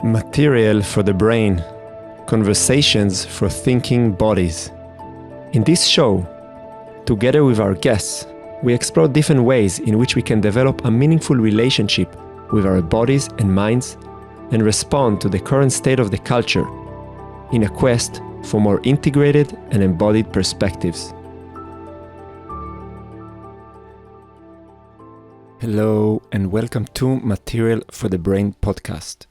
Material for the brain. Conversations for thinking bodies. In this show, together with our guests, we explore different ways in which we can develop a meaningful relationship with our bodies and minds and respond to the current state of the culture in a quest for more integrated and embodied perspectives. Hello and welcome to Material for the Brain podcast.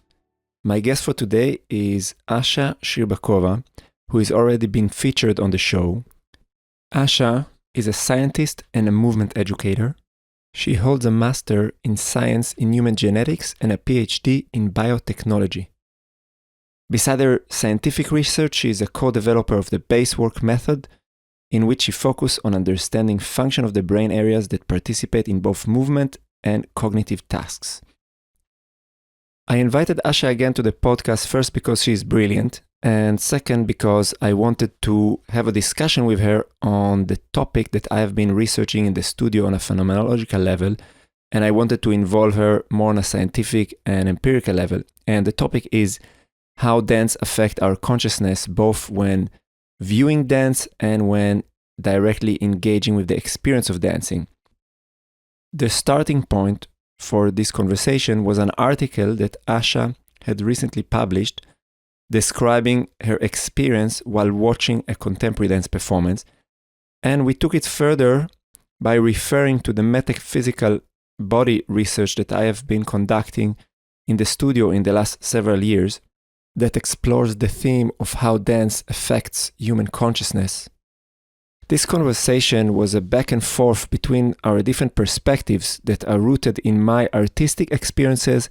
My guest for today is Asia Shcherbakova, who has already been featured on the show. Asia is a scientist and a movement educator. She holds a master in science in human genetics and a PhD in biotechnology. Beside her scientific research, she is a co-developer of the Baseworks method, in which she focuses on understanding function of the brain areas that participate in both movement and cognitive tasks. I invited Asia again to the podcast first because she is brilliant, and second because I wanted to have a discussion with her on the topic that I have been researching in the studio on a phenomenological level, and I wanted to involve her more on a scientific and empirical level. And the topic is how dance affect our consciousness, both when viewing dance and when directly engaging with the experience of dancing. The starting point for this conversation was an article that Asia had recently published describing her experience while watching a contemporary dance performance, and we took it further by referring to the metaphysical body research that I have been conducting in the studio in the last several years that explores the theme of how dance affects human consciousness. This conversation was a back and forth between our different perspectives that are rooted in my artistic experiences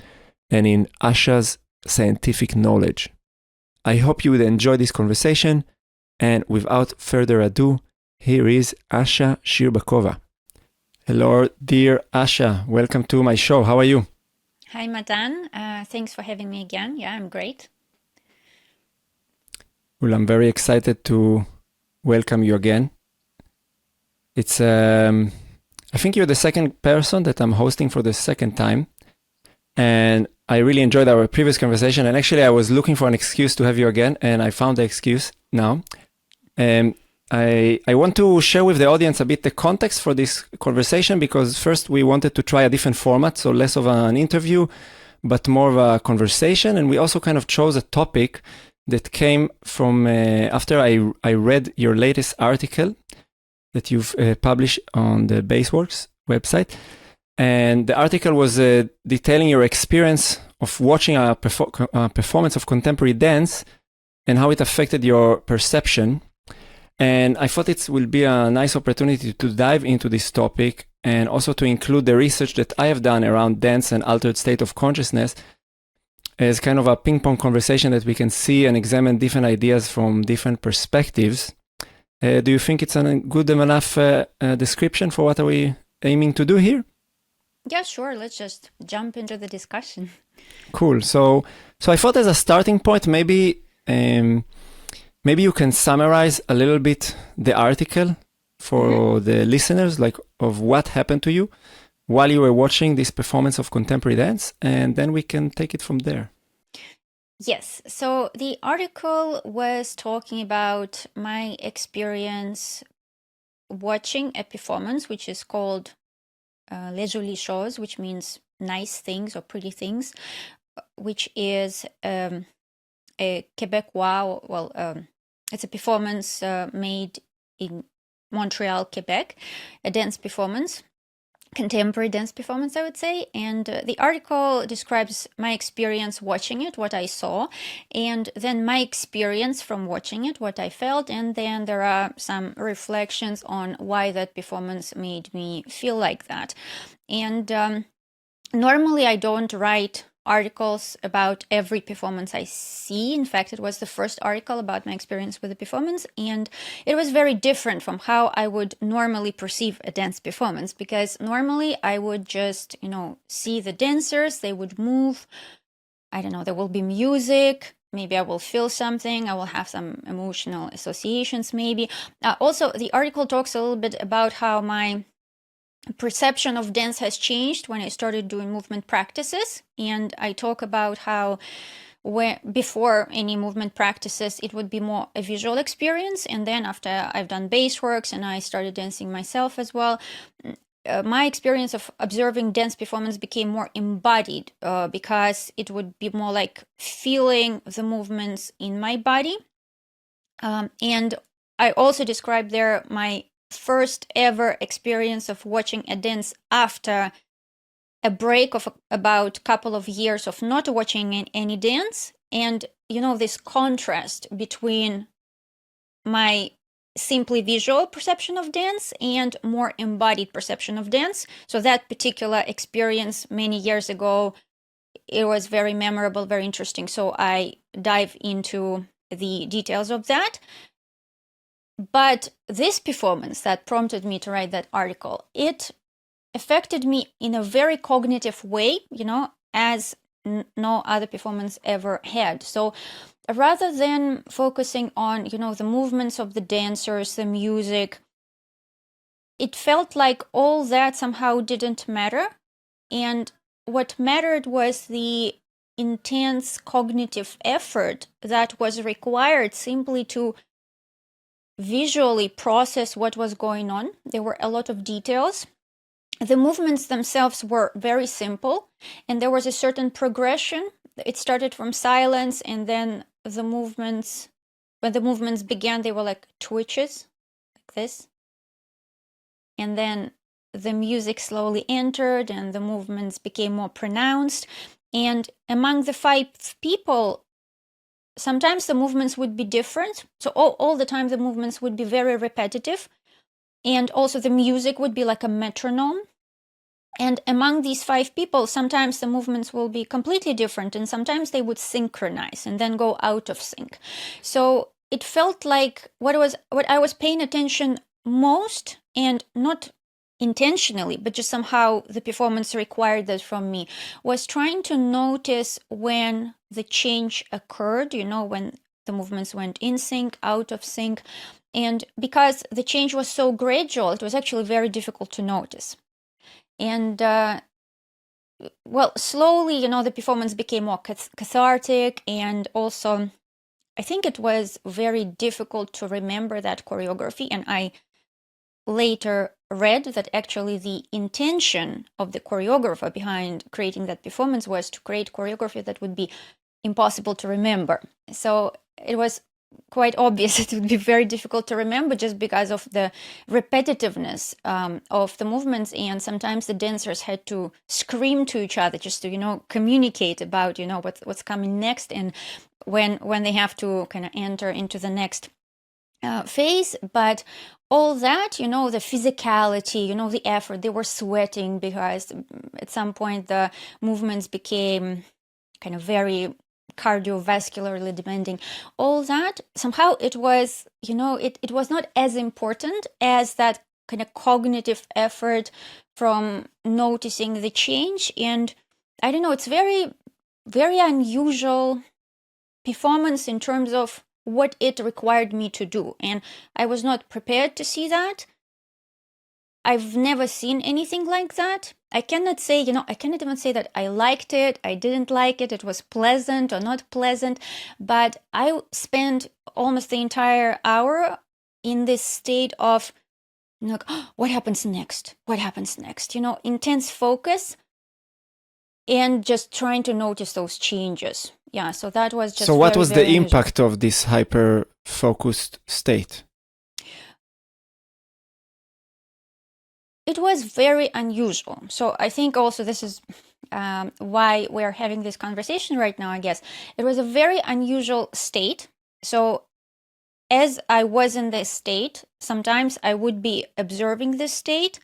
and in Asia's scientific knowledge. I hope you would enjoy this conversation, and without further ado, here is Asia Shcherbakova. Hello, dear Asia. Welcome to my show. How are you? Hi, Matan. Thanks for having me again. Yeah, I'm great. Well, I'm very excited to welcome you again. It's, I think you're the second person that I'm hosting for the second time. And I really enjoyed our previous conversation. And actually, I was looking for an excuse to have you again. And I found the excuse now. And I want to share with the audience a bit the context for this conversation, because first we wanted to try a different format. So less of an interview, but more of a conversation. And we also kind of chose a topic that came from after I read your latest article that you've published on the Baseworks website. And the article was detailing your experience of watching a performance of contemporary dance and how it affected your perception. And I thought it will be a nice opportunity to dive into this topic and also to include the research that I have done around dance and altered state of consciousness as kind of a ping-pong conversation that we can see and examine different ideas from different perspectives. Do you think it's a good enough description for what are we aiming to do here? Yeah, sure. Let's just jump into the discussion. Cool. So I thought as a starting point, maybe you can summarize a little bit the article for the listeners, like of what happened to you while you were watching this performance of contemporary dance, and then we can take it from there. Yes. So the article was talking about my experience watching a performance, which is called les jolies choses, which means nice things or pretty things, which is a Quebecois, it's a performance made in Montreal, Quebec, a dance performance. Contemporary dance performance, I would say. And the article describes my experience watching it, what I saw, and then my experience from watching it, what I felt, and then there are some reflections on why that performance made me feel like that. And normally I don't write articles about every performance I see. In fact, it was the first article about my experience with the performance, and it was very different from how I would normally perceive a dance performance, because normally I would just, see the dancers, they would move, I don't know, there will be music, maybe I will feel something, I will have some emotional associations maybe. Also, the article talks a little bit about how my perception of dance has changed when I started doing movement practices. And I talk about how where before any movement practices, it would be more a visual experience. And then after I've done Baseworks and I started dancing myself as well, my experience of observing dance performance became more embodied because it would be more like feeling the movements in my body. And I also described there my first ever experience of watching a dance after a break of about a couple of years of not watching any dance. And, this contrast between my simply visual perception of dance and more embodied perception of dance. So that particular experience many years ago, it was very memorable, very interesting. So I dive into the details of that. But this performance that prompted me to write that article, it affected me in a very cognitive way, as no other performance ever had. So rather than focusing on, the movements of the dancers, the music, it felt like all that somehow didn't matter. And what mattered was the intense cognitive effort that was required simply to visually process what was going on. There were a lot of details. The movements themselves were very simple, and there was a certain progression. It started from silence, and then when the movements began, they were like twitches, like this. And then the music slowly entered, and the movements became more pronounced. And among the 5 people, sometimes the movements would be different. So all the time the movements would be very repetitive. And also the music would be like a metronome. And among these 5 people, sometimes the movements will be completely different, and sometimes they would synchronize and then go out of sync. So it felt like what I was paying attention most, and not intentionally, but just somehow the performance required that from me, was trying to notice when the change occurred, when the movements went in sync, out of sync. And because the change was so gradual, it was actually very difficult to notice. And slowly, the performance became more cathartic, and also I think it was very difficult to remember that choreography. And I later read that actually the intention of the choreographer behind creating that performance was to create choreography that would be impossible to remember. So it was quite obvious it would be very difficult to remember just because of the repetitiveness of the movements, and sometimes the dancers had to scream to each other just to communicate about what's coming next, and when they have to kind of enter into the next phase. But all that, the physicality, the effort, they were sweating because at some point the movements became kind of very cardiovascularly demanding. All that, somehow it was, it was not as important as that kind of cognitive effort from noticing the change. And I don't know, it's very, very unusual performance in terms of what it required me to do. And I was not prepared to see that. I've never seen anything like that. I cannot say, I cannot even say that I liked it, I didn't like it, it was pleasant or not pleasant, but I spent almost the entire hour in this state of, what happens next? What happens next? Intense focus and just trying to notice those changes. Yeah, so that was just. So what very, was very the impact of this hyper-focused state? It was very unusual. So I think also this is why we're having this conversation right now, I guess. It was a very unusual state. So as I was in this state, sometimes I would be observing this state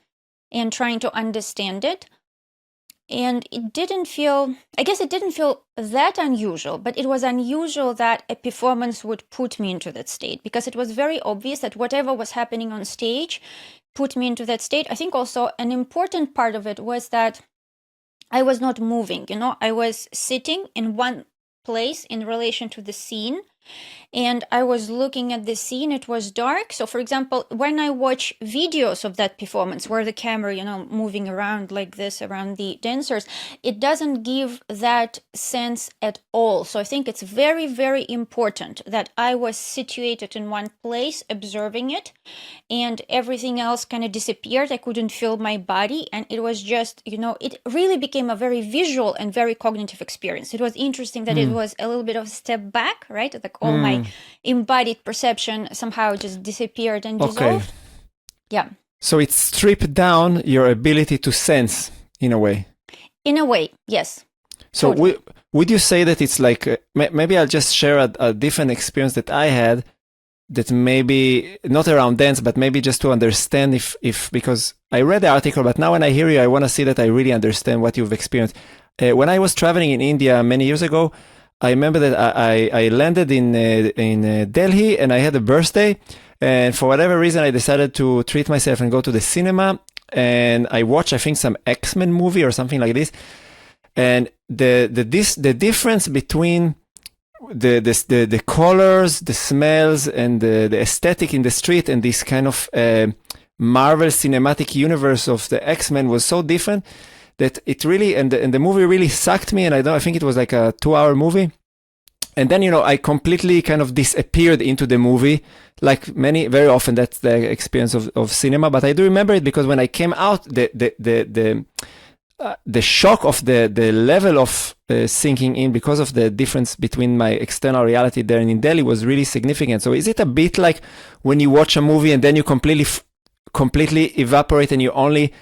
and trying to understand it. And it didn't feel that unusual, but it was unusual that a performance would put me into that state, because it was very obvious that whatever was happening on stage put me into that state. I think also an important part of it was that I was not moving, I was sitting in one place in relation to the scene. and I was looking at the scene. It was dark. So, for example, when I watch videos of that performance where the camera, moving around like this around the dancers, it doesn't give that sense at all. So I think it's very, very important that I was situated in one place observing it, and everything else kind of disappeared. I couldn't feel my body, and it was just, it really became a very visual and very cognitive experience. It was interesting that it was a little bit of a step back, right? Like all my embodied perception somehow just disappeared and dissolved. Yeah. So it stripped down your ability to sense in a way. In a way, yes. So Totally. would you say that it's like, maybe I'll just share a different experience that I had, that maybe not around dance, but maybe just to understand if because I read the article, but now when I hear you, I want to see that I really understand what you've experienced. When I was traveling in India many years ago, I remember that I landed in Delhi, and I had a birthday, and for whatever reason I decided to treat myself and go to the cinema, and I watched, I think, some X-Men movie or something like this, and the difference between the colors, the smells, and the aesthetic in the street, and this kind of Marvel cinematic universe of the X-Men was so different that it really, and the movie really sucked me. And I think it was like a 2-hour movie. And then, I completely kind of disappeared into the movie, like very often that's the experience of cinema. But I do remember it because when I came out, the shock of the level of sinking in because of the difference between my external reality there and in Delhi was really significant. So is it a bit like when you watch a movie and then you completely evaporate and you only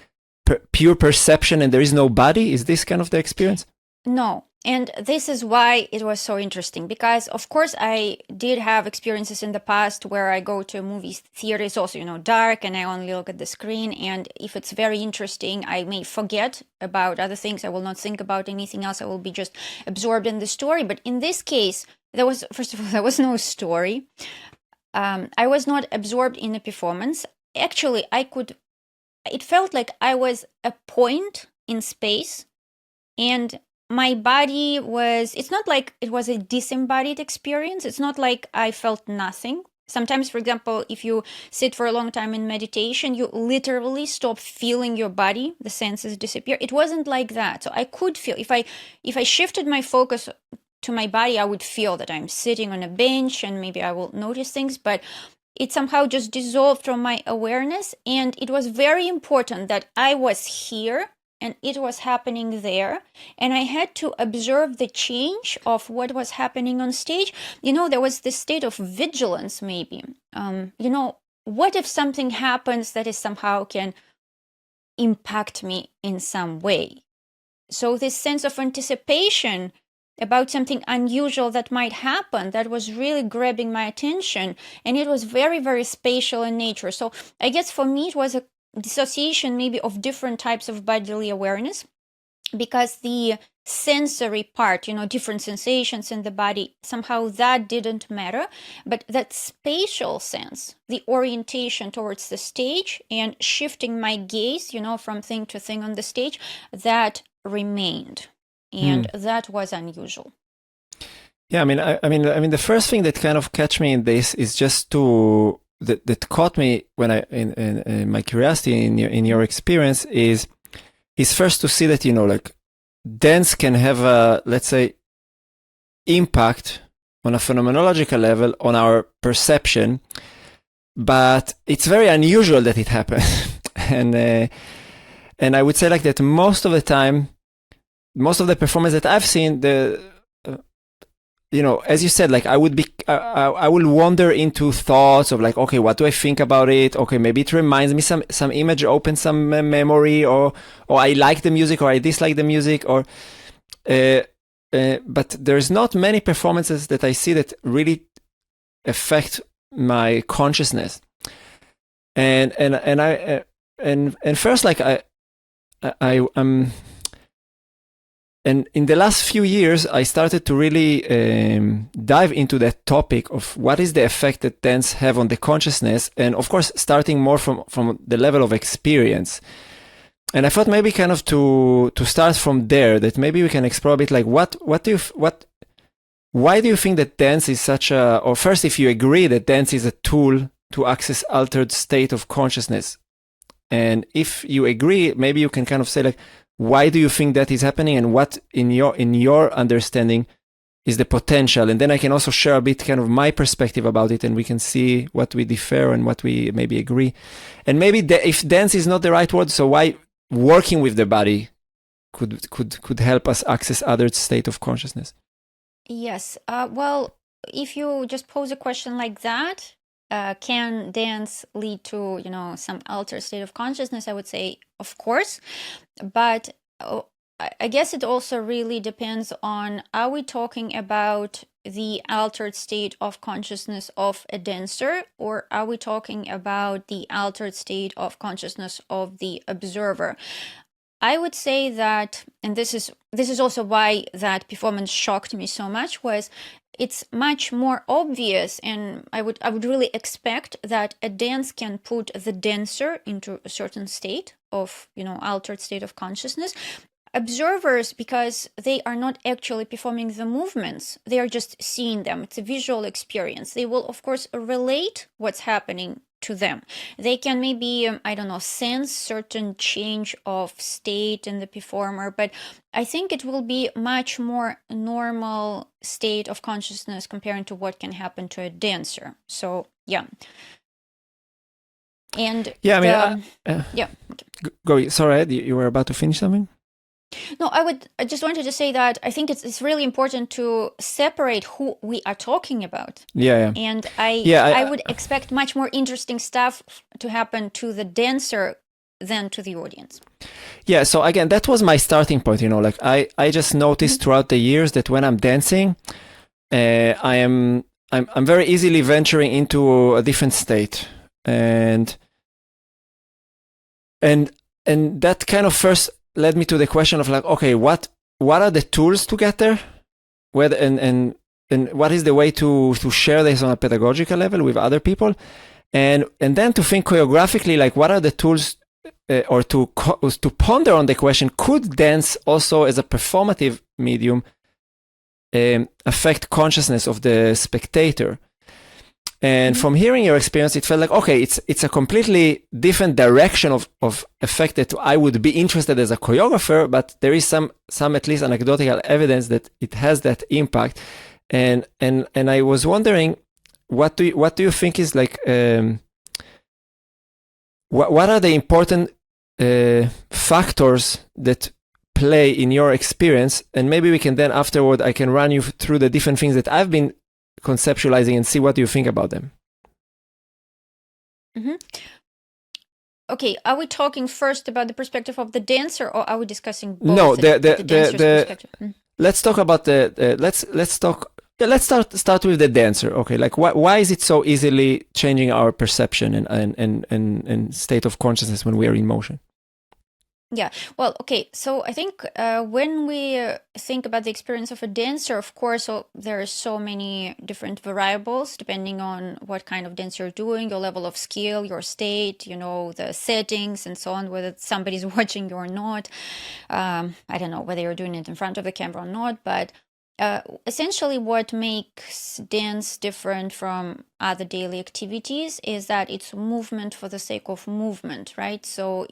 pure perception and there is no body? Is this kind of the experience? No. And this is why it was so interesting, because of course I did have experiences in the past where I go to a movie theater. It's also, dark, and I only look at the screen. And if it's very interesting, I may forget about other things. I will not think about anything else. I will be just absorbed in the story. But in this case, first of all, there was no story. I was not absorbed in the performance. Actually, it felt like I was a point in space, and my body it's not like it was a disembodied experience. It's not like I felt nothing. Sometimes, for example, if you sit for a long time in meditation, you literally stop feeling your body, the senses disappear. It wasn't like that. So I could feel, if I shifted my focus to my body, I would feel that I'm sitting on a bench, and maybe I will notice things, but it somehow just dissolved from my awareness. And it was very important that I was here and it was happening there, and I had to observe the change of what was happening on stage. There was this state of vigilance, maybe. What if something happens that is somehow can impact me in some way? So this sense of anticipation about something unusual that might happen, that was really grabbing my attention, and it was very, very spatial in nature. So I guess for me it was a dissociation maybe of different types of bodily awareness, because the sensory part, different sensations in the body, somehow that didn't matter. But that spatial sense, the orientation towards the stage and shifting my gaze, from thing to thing on the stage, that remained. And that was unusual. Yeah, I mean, the first thing that kind of catch me in this is just that caught me when in my curiosity in your experience is first to see that like dance can have a, let's say, impact on a phenomenological level on our perception, but it's very unusual that it happens. and I would say like that most of the time, most of the performance that I've seen, as you said, like I will wander into thoughts of like, okay, what do I think about it? Okay, maybe it reminds me some image, open some memory, or I like the music, or I dislike the music, but there's not many performances that I see that really affect my consciousness. And first, like I'm. And in the last few years, I started to really dive into that topic of what is the effect that dance have on the consciousness, and of course, starting more from the level of experience. And I thought maybe kind of to start from there, that maybe we can explore a bit like what why do you think that dance is such a, or first, if you agree that dance is a tool to access altered state of consciousness? And if you agree, maybe you can kind of say like, why do you think that is happening, and what in your understanding is the potential? And then I can also share a bit kind of my perspective about it, and we can see what we differ and what we maybe agree. And maybe if dance is not the right word, so why working with the body could help us access other state of consciousness? Yes. Well, if you just pose a question like that, can dance lead to, some altered state of consciousness? I would say, of course. But I guess it also really depends on, are we talking about the altered state of consciousness of a dancer, or are we talking about the altered state of consciousness of the observer? I would say that, and this is also why that performance shocked me so much, was it's much more obvious, and I would really expect that a dance can put the dancer into a certain state of, altered state of consciousness. Observers, because they are not actually performing the movements, they are just seeing them. It's a visual experience. They will, of course, relate what's happening to them. They can maybe, sense certain change of state in the performer, but I think it will be much more normal state of consciousness comparing to what can happen to a dancer. So, yeah. And yeah, go. Sorry, Ed, you were about to finish something? No, I just wanted to say that I think it's really important to separate who we are talking about. Yeah. And I would expect much more interesting stuff to happen to the dancer than to the audience. Yeah, so again, that was my starting point, like I just noticed throughout the years that when I'm dancing, I'm very easily venturing into a different state. And that kind of first led me to the question of like, okay, what are the tools to get there? Whether and what is the way to share this on a pedagogical level with other people? And then to think choreographically, like what are the tools, or to ponder on the question, could dance also as a performative medium affect consciousness of the spectator? And from hearing your experience, it felt like, okay, it's a completely different direction of effect that I would be interested as a choreographer, but there is some at least anecdotal evidence that it has that impact. And I was wondering, what do you think is like, what are the important factors that play in your experience? And maybe we can then afterward, I can run you through the different things that I've been conceptualizing and see what you think about them. Okay, are we talking first about the perspective of the dancer, or are we discussing both? No, the dancer's perspective? Let's talk about the let's talk. Yeah, let's start with the dancer. Okay, like why is it so easily changing our perception and state of consciousness when we are in motion? Yeah, well, okay, so I think when we think about the experience of a dancer, of course, there are so many different variables depending on what kind of dance you're doing, your level of skill, your state, the settings and so on, whether somebody's watching you or not. I don't know whether you're doing it in front of the camera or not, but essentially what makes dance different from other daily activities is that it's movement for the sake of movement, right? So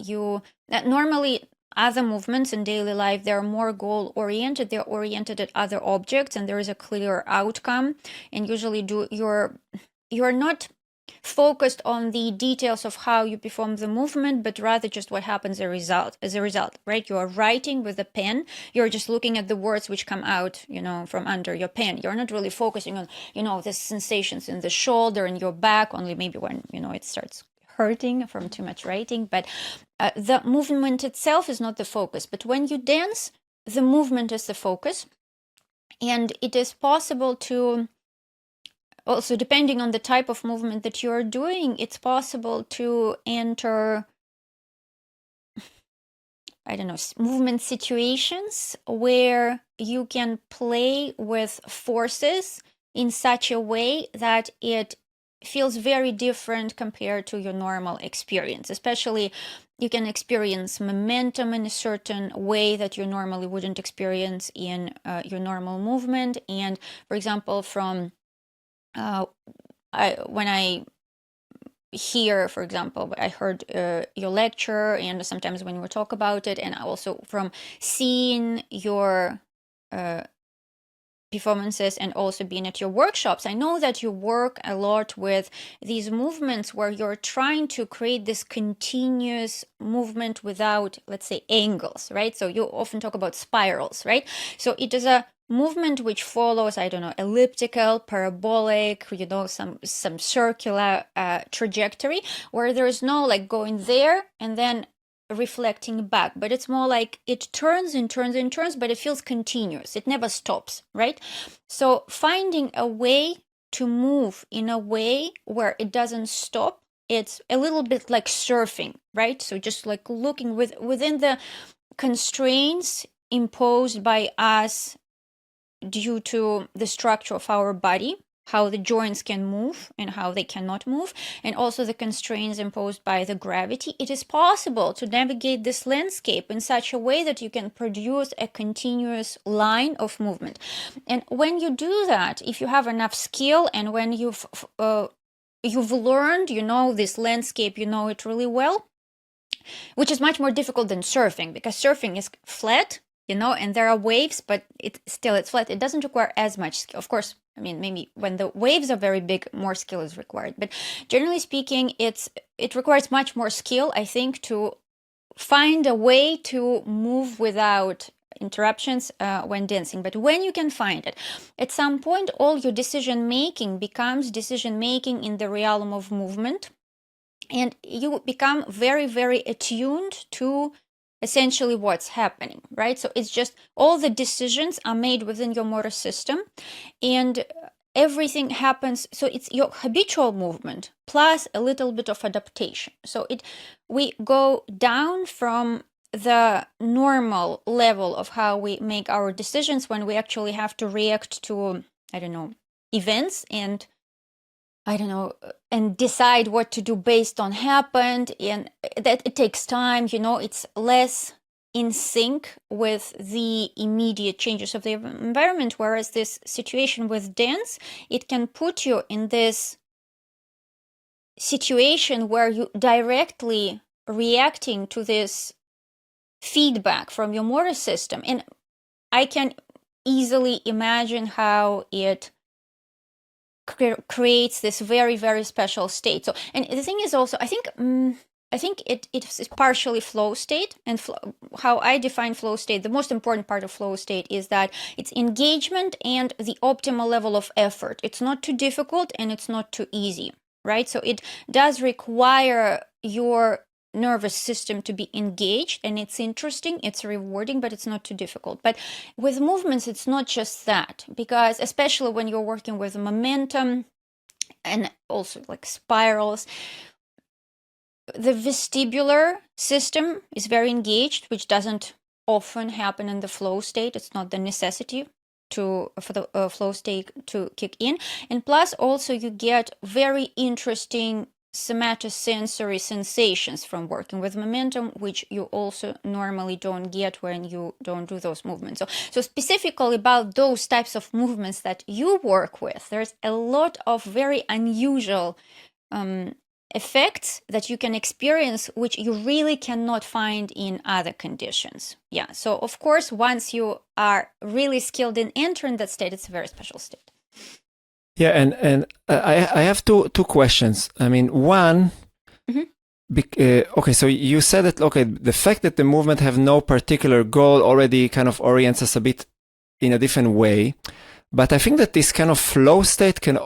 normally other movements in daily life, they're more goal oriented, they're oriented at other objects, and there is a clear outcome, and usually you're not focused on the details of how you perform the movement, but rather just what happens as a result, right? You are writing with a pen, you're just looking at the words which come out, from under your pen. You're not really focusing on, the sensations in the shoulder and your back, only maybe when, it starts hurting from too much writing. But the movement itself is not the focus. But when you dance, the movement is the focus. And it is possible to also, depending on the type of movement that you're doing, it's possible to enter, movement situations where you can play with forces in such a way that it feels very different compared to your normal experience. Especially, you can experience momentum in a certain way that you normally wouldn't experience in your normal movement. And for example, from when I hear, for example, I heard your lecture, and sometimes when we talk about it, and also from seeing your performances and also being at your workshops, I know that you work a lot with these movements where you're trying to create this continuous movement without, let's say, angles, right? So you often talk about spirals, right? So it is a movement which follows, I don't know, elliptical, parabolic, some circular trajectory, where there is no like going there and then reflecting back, but it's more like it turns and turns and turns, but it feels continuous. It never stops, right? So finding a way to move in a way where it doesn't stop, it's a little bit like surfing, right? So just like looking within the constraints imposed by us due to the structure of our body, how the joints can move and how they cannot move, and also the constraints imposed by the gravity, it is possible to navigate this landscape in such a way that you can produce a continuous line of movement. And when you do that, if you have enough skill and when you've learned, this landscape, it really well, which is much more difficult than surfing, because surfing is flat, and there are waves, but it's flat. It doesn't require as much skill. Of course, I mean, maybe when the waves are very big, more skill is required. But generally speaking, it requires much more skill, I think, to find a way to move without interruptions when dancing. But when you can find it, at some point, all your decision-making becomes decision-making in the realm of movement. And you become very, very attuned to essentially what's happening, right? So it's just all the decisions are made within your motor system, and everything happens. So it's your habitual movement plus a little bit of adaptation. So we go down from the normal level of how we make our decisions when we actually have to react to, events and and decide what to do based on happened, and that it takes time, it's less in sync with the immediate changes of the environment. Whereas this situation with dance, it can put you in this situation where you directly reacting to this feedback from your motor system. And I can easily imagine how it creates this very, very special state. So, and the thing is also, I think it's partially flow state. And how I define flow state, the most important part of flow state is that it's engagement and the optimal level of effort. It's not too difficult and it's not too easy, right? So it does require your nervous system to be engaged, and it's interesting, it's rewarding, but it's not too difficult. But with movements, it's not just that, because especially when you're working with momentum and also like spirals, the vestibular system is very engaged, which doesn't often happen in the flow state. It's not the necessity for the flow state to kick in. And plus also you get very interesting somatosensory sensations from working with momentum, which you also normally don't get when you don't do those movements. So specifically about those types of movements that you work with, there's a lot of very unusual effects that you can experience, which you really cannot find in other conditions. Yeah, so of course, once you are really skilled in entering that state, it's a very special state. Yeah, and I have two questions. I mean, one, okay, so you said that, okay, the fact that the movement have no particular goal already kind of orients us a bit in a different way. But I think that this kind of flow state can,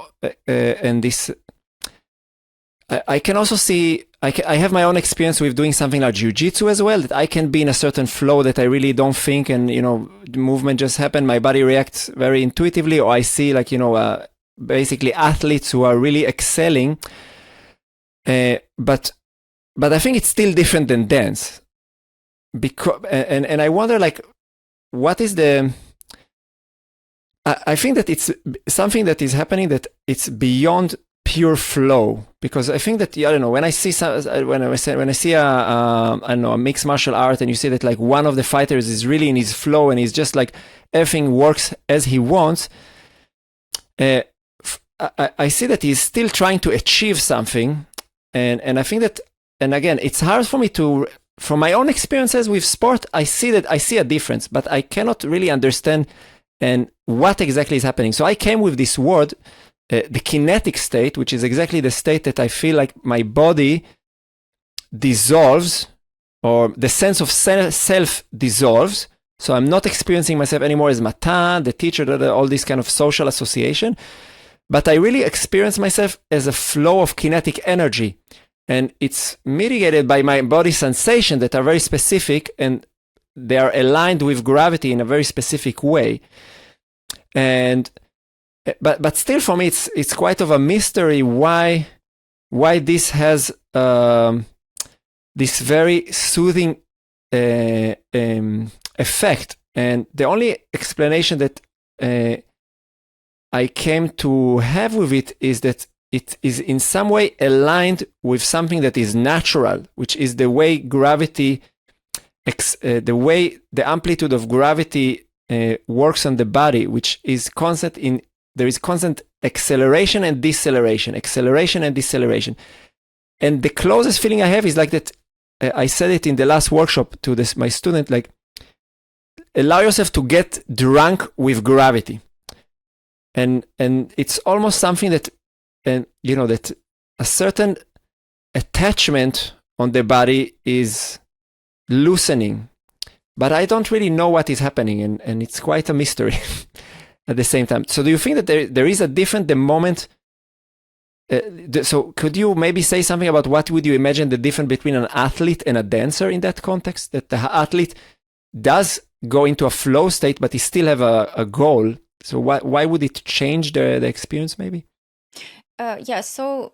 and this, I can also see, I have my own experience with doing something like jiu-jitsu as well, that I can be in a certain flow that I really don't think, and, the movement just happen, my body reacts very intuitively, or I see like, basically athletes who are really excelling, but I think it's still different than dance, because and I wonder, like, what is the, I think that it's something that is happening that it's beyond pure flow, because I think that, I don't know, when I see a mixed martial art, and you see that like one of the fighters is really in his flow and he's just like everything works as he wants, I see that he's still trying to achieve something, and I think that, and again, it's hard for me to, from my own experiences with sport, I see a difference, but I cannot really understand and what exactly is happening. So I came with this word, the kinetic state, which is exactly the state that I feel like my body dissolves, or the sense of self dissolves. So I'm not experiencing myself anymore as Matan, the teacher, all this kind of social association, but I really experience myself as a flow of kinetic energy. And it's mitigated by my body sensations that are very specific, and they are aligned with gravity in a very specific way. And but still, for me, it's quite of a mystery why this has this very soothing effect. And the only explanation that I came to have with it is that it is in some way aligned with something that is natural, which is the way gravity, the way the amplitude of gravity works on the body, which is constant in, there is constant acceleration and deceleration. And the closest feeling I have is like that, I said it in the last workshop to my student, like, allow yourself to get drunk with gravity. And it's almost something that, and you know, that a certain attachment on the body is loosening, but I don't really know what is happening, and it's quite a mystery at the same time. So do you think that there is a different, the moment, so could you maybe say something about what would you imagine the difference between an athlete and a dancer in that context, that the athlete does go into a flow state, but he still have a goal? So why would it change the experience maybe? So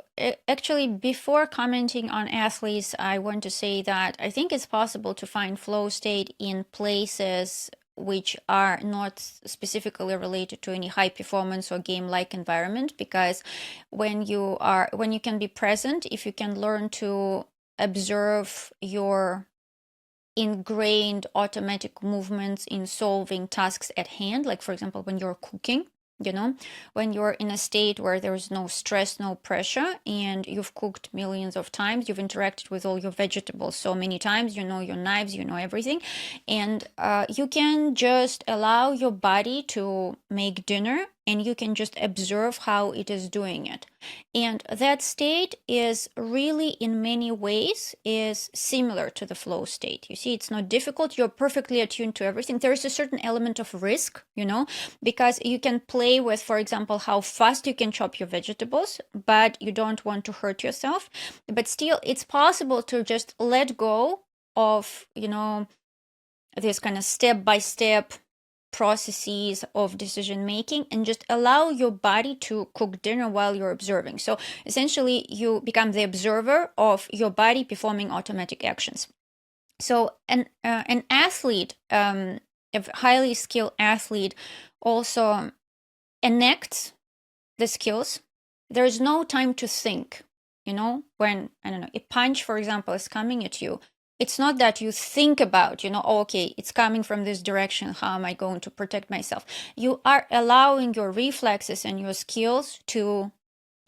actually, before commenting on athletes, I want to say that I think it's possible to find flow state in places which are not specifically related to any high performance or game-like environment, because when you can be present, if you can learn to observe your ingrained automatic movements in solving tasks at hand, like for example when you're cooking, when you're in a state where there's no stress, no pressure, and you've cooked millions of times, you've interacted with all your vegetables so many times, you know your knives, you know everything, and you can just allow your body to make dinner, and you can just observe how it is doing it. And that state is really, in many ways, is similar to the flow state. You see, it's not difficult. You're perfectly attuned to everything. There is a certain element of risk, because you can play with, for example, how fast you can chop your vegetables, but you don't want to hurt yourself. But still, it's possible to just let go of, this kind of step-by-step processes of decision making, and just allow your body to cook dinner while you're observing. So essentially, you become the observer of your body performing automatic actions. So an athlete, a highly skilled athlete, also enacts the skills. There's no time to think. When, I don't know, a punch, for example, is coming at you, it's not that you think about, okay, it's coming from this direction, how am I going to protect myself? You are allowing your reflexes and your skills to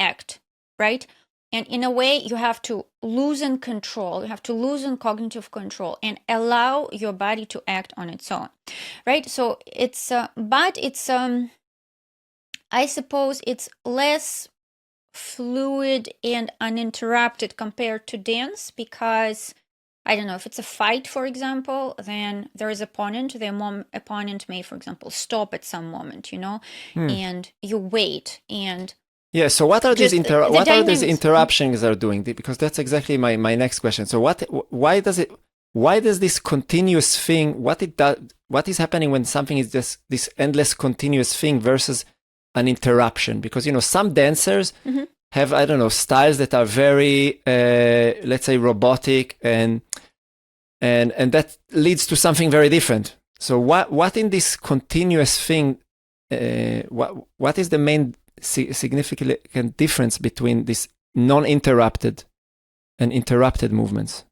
act, right? And in a way, you have to loosen control. You have to loosen cognitive control and allow your body to act on its own, right? So it's, I suppose it's less fluid and uninterrupted compared to dance, because I don't know, if it's a fight, for example, then there is opponent. The opponent may, for example, stop at some moment, and you wait. And yeah, so what are these interruptions are doing? Because that's exactly my next question. So why does this continuous thing, what is happening when something is just this endless continuous thing versus an interruption? Because some dancers have, I don't know, styles that are very, let's say, robotic, and that leads to something very different. So what in this continuous thing, what is the main significant difference between this non-interrupted and interrupted movements?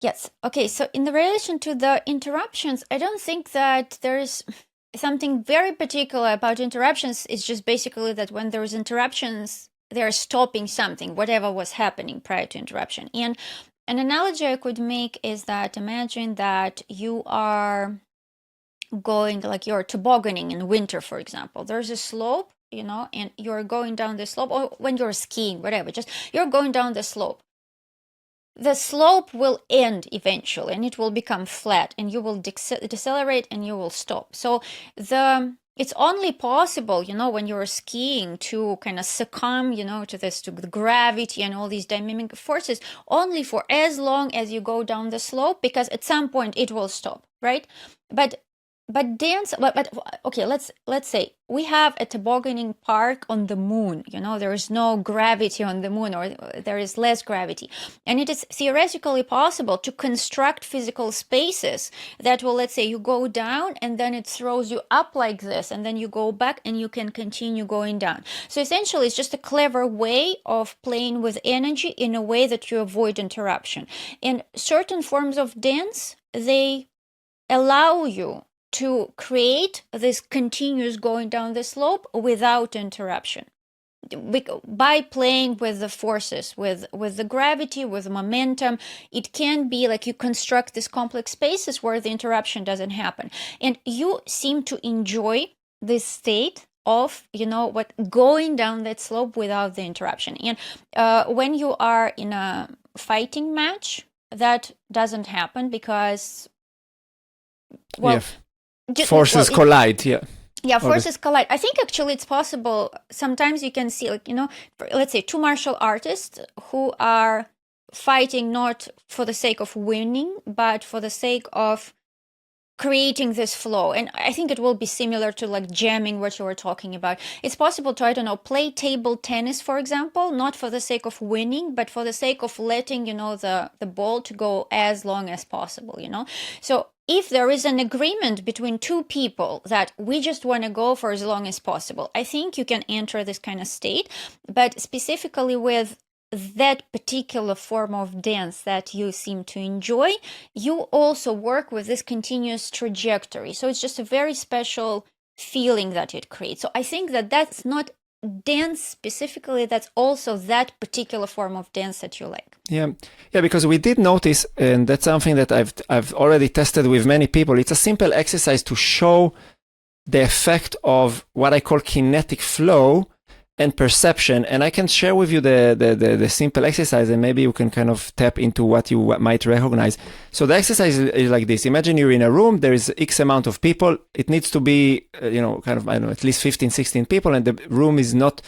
Yes. Okay. So in the relation to the interruptions, I don't think that there's something very particular about interruptions. It's just basically that when there's interruptions, they're stopping something, whatever was happening prior to interruption. And an analogy I could make is that imagine that you are going, like you're tobogganing in winter, for example. There's a slope, and you're going down the slope, or when you're skiing, whatever, just you're going down the slope. The slope will end eventually and it will become flat and you will decelerate and you will stop. So it's only possible, when you're skiing to kind of succumb, to the gravity and all these dynamic forces only for as long as you go down the slope, because at some point it will stop, right? But okay, let's say we have a tobogganing park on the moon. There is no gravity on the moon, or there is less gravity, and it is theoretically possible to construct physical spaces that will, let's say, you go down and then it throws you up like this, and then you go back and you can continue going down. So essentially, it's just a clever way of playing with energy in a way that you avoid interruption. And certain forms of dance, they allow you to create this continuous going down the slope without interruption, by playing with the forces, with the gravity, with momentum. It can be like you construct these complex spaces where the interruption doesn't happen, and you seem to enjoy this state of going down that slope without the interruption. And when you are in a fighting match, that doesn't happen because forces collide. Forces collide. I think actually it's possible. Sometimes you can see, let's say two martial artists who are fighting not for the sake of winning, but for the sake of creating this flow. And I think it will be similar to like jamming, what you were talking about. It's possible to, I don't know, play table tennis, for example, not for the sake of winning, but for the sake of letting, the ball to go as long as possible, So if there is an agreement between two people that we just want to go for as long as possible, I think you can enter this kind of state. But specifically with that particular form of dance that you seem to enjoy, you also work with this continuous trajectory. So it's just a very special feeling that it creates. So I think that that's not dance specifically, that's also that particular form of dance that you like. Yeah, because we did notice, and that's something that I've already tested with many people. It's a simple exercise to show the effect of what I call kinetic flow and perception. And I can share with you the simple exercise, and maybe you can kind of tap into what you might recognize. So the exercise is like this. Imagine you're in a room, there is X amount of people. It needs to be, at least 15, 16 people, and the room is not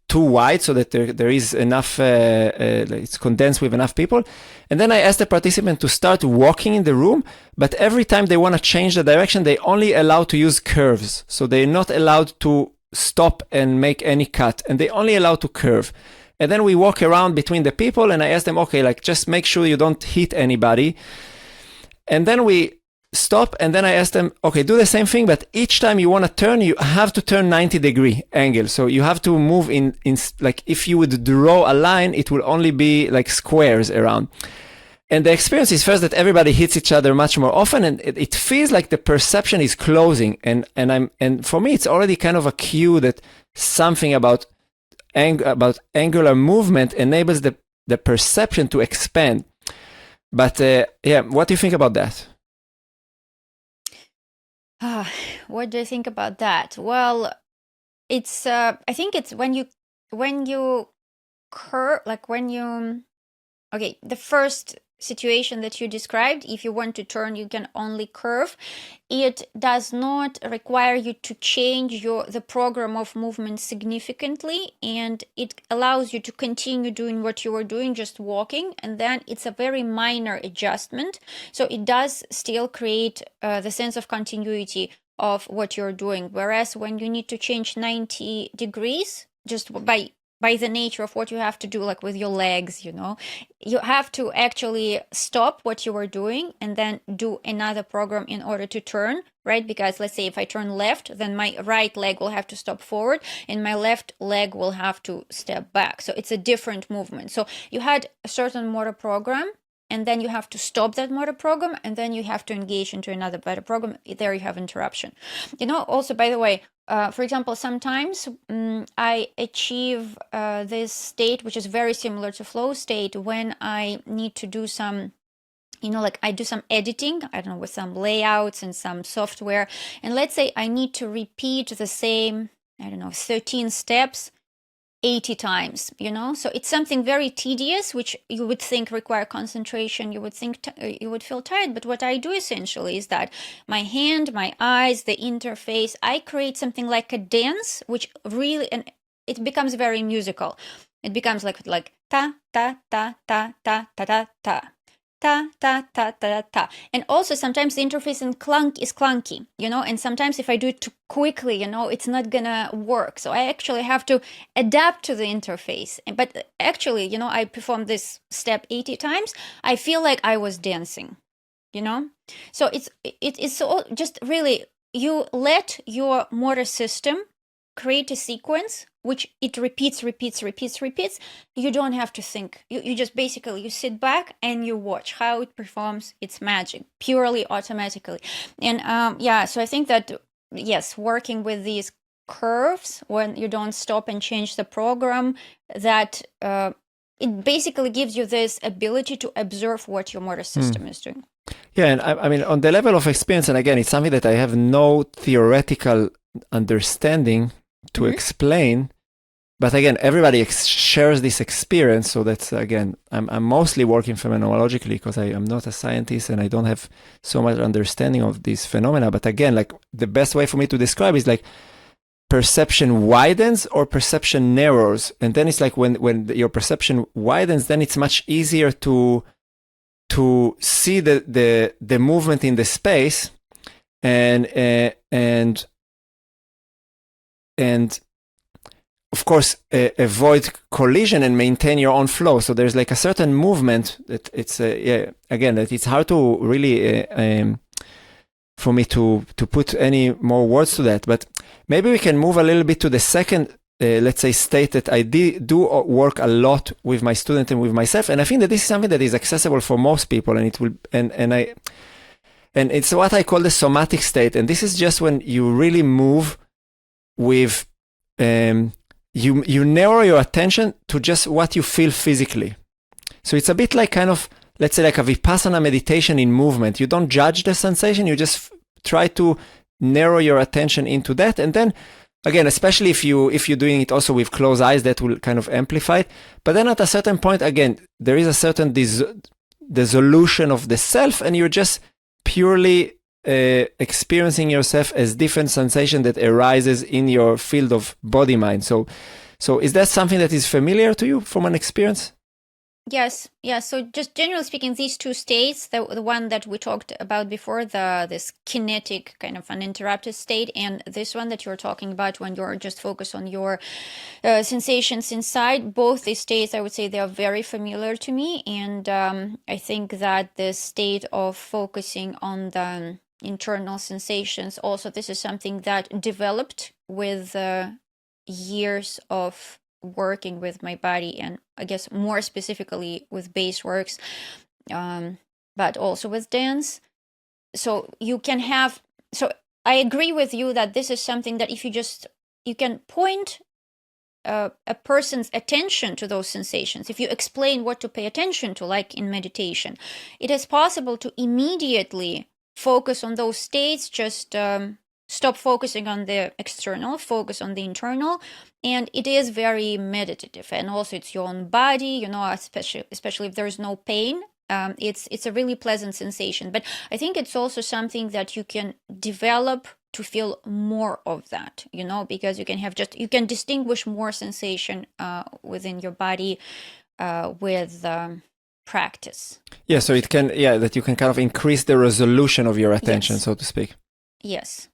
too wide so that there is enough, it's condensed with enough people. And then I ask the participant to start walking in the room, but every time they want to change the direction, they only allowed to use curves. So they're not allowed to stop and make any cut, and they only allowed to curve. And then we walk around between the people, and I ask them, okay, just make sure you don't hit anybody. And then we stop, and then I ask them, okay, do the same thing, but each time you want to turn, you have to turn 90-degree angle. So you have to move in like if you would draw a line, it will only be like squares around. And the experience is first that everybody hits each other much more often, and it feels like the perception is closing. And for me, it's already kind of a cue that something about angular movement enables the perception to expand. But what do you think about that? What do I think about that? Well, it's I think it's when you curve, like when you, okay, the first situation that you described, if you want to turn, you can only curve. It does not require you to change the program of movement significantly, and it allows you to continue doing what you were doing, just walking, and then it's a very minor adjustment. So it does still create the sense of continuity of what you're doing. Whereas when you need to change 90 degrees, just by by the nature of what you have to do, like with your legs, you have to actually stop what you were doing and then do another program in order to turn, right? Because let's say if I turn left, then my right leg will have to stop forward and my left leg will have to step back. So it's a different movement. So you had a certain motor program, and then you have to stop that motor program, and then you have to engage into another better program. There you have interruption. Also, by the way, for example, sometimes I achieve this state, which is very similar to flow state, when I need to do some, like I do some editing, I don't know, with some layouts and some software. And let's say I need to repeat the same, 13 steps 80 times, so it's something very tedious, which you would think require concentration. You would think you would feel tired. But what I do essentially is that my hand, my eyes, the interface, I create something like a dance, which really, and it becomes very musical. It becomes like ta, ta, ta, ta, ta, ta, ta, ta. Ta, ta, ta, ta, ta. And also sometimes the interface is clunky, and sometimes if I do it too quickly, it's not gonna work. So I actually have to adapt to the interface. But actually, I perform this step 80 times. I feel like I was dancing, So it's all just really, you let your motor system create a sequence which it repeats. You don't have to think. You just basically, you sit back and you watch how it performs its magic purely automatically. And so I think that, yes, working with these curves when you don't stop and change the program, that it basically gives you this ability to observe what your motor system is doing. Yeah, and I mean, on the level of experience, and again, it's something that I have no theoretical understanding to explain, but again, everybody shares this experience. So that's, again, I'm mostly working phenomenologically because I am not a scientist and I don't have so much understanding of these phenomena. But again, like the best way for me to describe is like perception widens or perception narrows, and then it's like when your perception widens, then it's much easier to see the movement in the space and of course avoid collision and maintain your own flow. So there's like a certain movement that it's again, that it's hard to really for me to put any more words to that. But maybe we can move a little bit to the second let's say state that I do work a lot with my student and with myself, and I think that this is something that is accessible for most people, and it will and it's what I call the somatic state. And this is just when you really move with you narrow your attention to just what you feel physically. So it's a bit like kind of, let's say, like a vipassana meditation in movement. You don't judge the sensation, you just try to narrow your attention into that. And then again, especially if you're doing it also with closed eyes, that will kind of amplify it. But then at a certain point, again, there is a certain dissolution of the self, and you're just purely experiencing yourself as different sensation that arises in your field of body mind. So is that something that is familiar to you from an experience? Yes. So just generally speaking, these two states, the one that we talked about before, this kinetic kind of uninterrupted state, and this one that you're talking about when you're just focused on your sensations inside, both these states, I would say, they are very familiar to me. And I think that the state of focusing on the internal sensations, also, this is something that developed with years of working with my body, and I guess more specifically with Baseworks, but also with dance. So you can have, so I agree with you that this is something that if you can point a person's attention to those sensations, if you explain what to pay attention to, like in meditation, it is possible to immediately focus on those states, just stop focusing on the external, focus on the internal. And it is very meditative, and also it's your own body, especially if there's no pain. It's a really pleasant sensation. But I think it's also something that you can develop to feel more of that, because you can distinguish more sensation within your body with practice. Yeah, so it can, that you can kind of increase the resolution of your attention, yes, so to speak. Yes,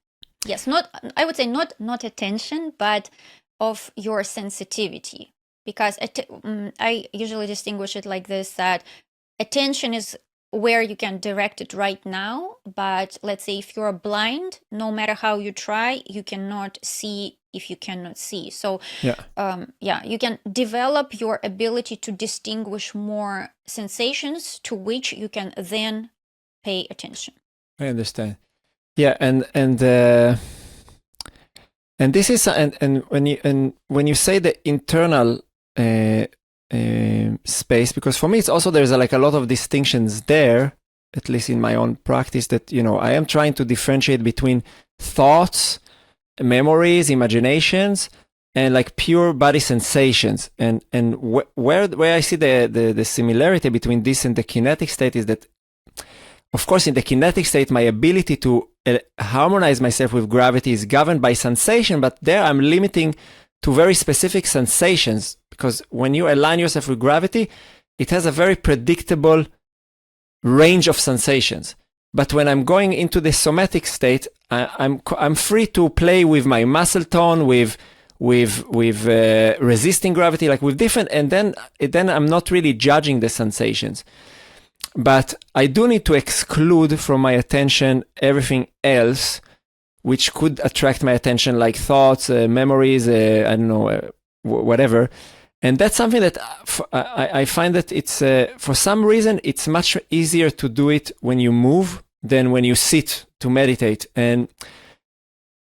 I would say not attention, but of your sensitivity. because I usually distinguish it like this, that attention is where you can direct it right now, but let's say if you're blind, no matter how you try, you cannot see if you cannot see. So you can develop your ability to distinguish more sensations to which you can then pay attention. I understand. Yeah, and this is and when you say the internal space, because for me it's also there's like a lot of distinctions there, at least in my own practice, that I am trying to differentiate between thoughts, memories, imaginations, and like pure body sensations. And where I see the similarity between this and the kinetic state is that, of course, in the kinetic state, my ability to harmonize myself with gravity is governed by sensation, but there I'm limiting to very specific sensations, because when you align yourself with gravity, it has a very predictable range of sensations. But when I'm going into the somatic state, I'm free to play with my muscle tone, with resisting gravity, like with different, and then I'm not really judging the sensations. But I do need to exclude from my attention everything else which could attract my attention, like thoughts, memories, I don't know, whatever. And that's something that I find that it's, for some reason, it's much easier to do it when you move than when you sit to meditate. And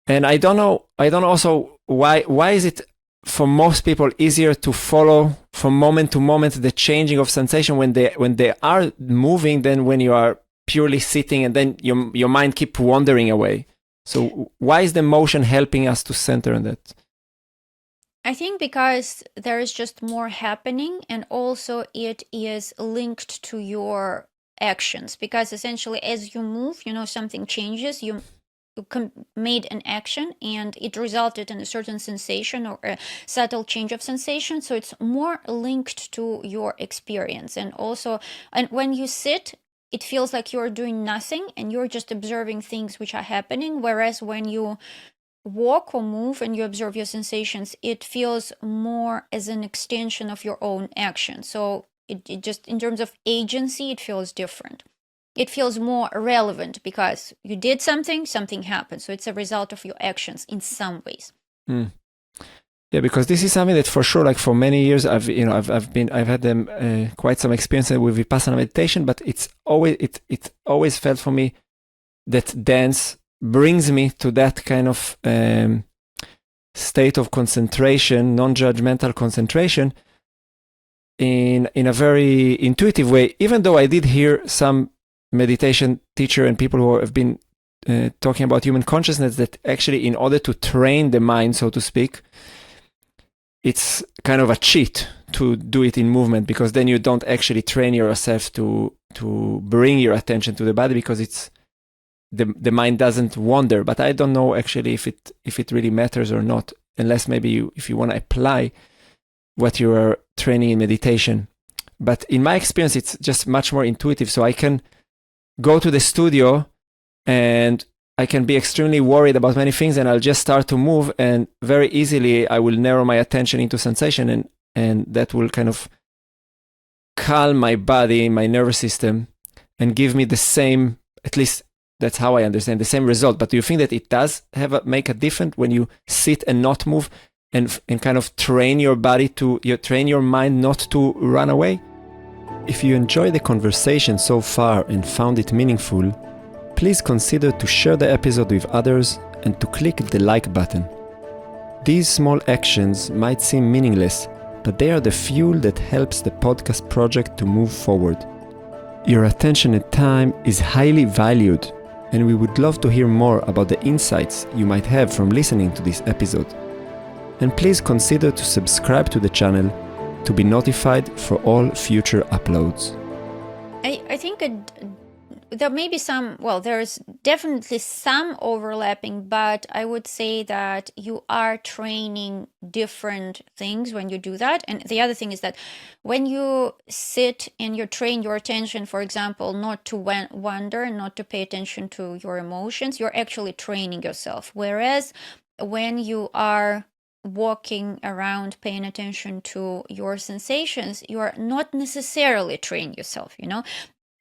I don't know also why is it for most people easier to follow from moment to moment the changing of sensation when they are moving than when you are purely sitting and then your mind keep wandering away. So why is the motion helping us to center on that? I think because there is just more happening, and also it is linked to your actions, because essentially as you move, something changes. You made an action and it resulted in a certain sensation or a subtle change of sensation. So it's more linked to your experience. And when you sit, it feels like you're doing nothing and you're just observing things which are happening. Whereas when you walk or move and you observe your sensations, it feels more as an extension of your own action. So it just, in terms of agency, it feels different. It feels more relevant because you did something happened. So it's a result of your actions in some ways. Yeah, because this is something that for sure, like for many years, I've had quite some experience with Vipassana meditation, but it always felt for me that dance brings me to that kind of state of concentration, non-judgmental concentration, in a very intuitive way. Even though I did hear some meditation teacher and people who have been talking about human consciousness, that actually in order to train the mind, so to speak, it's kind of a cheat to do it in movement, because then you don't actually train yourself to bring your attention to the body, because it's the mind doesn't wander. But I don't know actually if it really matters or not, unless maybe if you want to apply what you are training in meditation. But in my experience, it's just much more intuitive. So I can go to the studio and I can be extremely worried about many things, and I'll just start to move, and very easily I will narrow my attention into sensation, and that will kind of calm my body, my nervous system, and give me the same, at least that's how I understand, the same result. But do you think that it does make a difference when you sit and not move, and kind of train your body train your mind not to run away? If you enjoyed the conversation so far and found it meaningful, please consider to share the episode with others and to click the like button. These small actions might seem meaningless, but they are the fuel that helps the podcast project to move forward. Your attention and time is highly valued, and we would love to hear more about the insights you might have from listening to this episode. And please consider to subscribe to the channel to be notified for all future uploads. I think there may be there's definitely some overlapping, but I would say that you are training different things when you do that. And the other thing is that when you sit and you train your attention, for example, not to wander, not to pay attention to your emotions, you're actually training yourself. Whereas when you are walking around, paying attention to your sensations, you are not necessarily training yourself,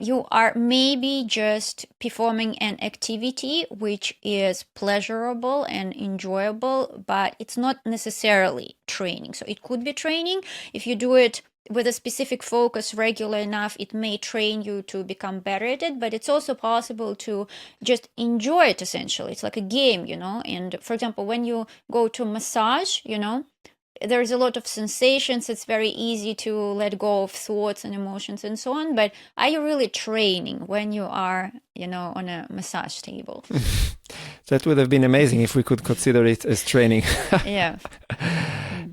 You are maybe just performing an activity which is pleasurable and enjoyable, but it's not necessarily training. So it could be training. If you do it with a specific focus regular enough, it may train you to become better at it, but it's also possible to just enjoy it essentially. It's like a game, And for example, when you go to massage, there's a lot of sensations. It's very easy to let go of thoughts and emotions and so on. But are you really training when you are, on a massage table? That would have been amazing if we could consider it as training. Yeah.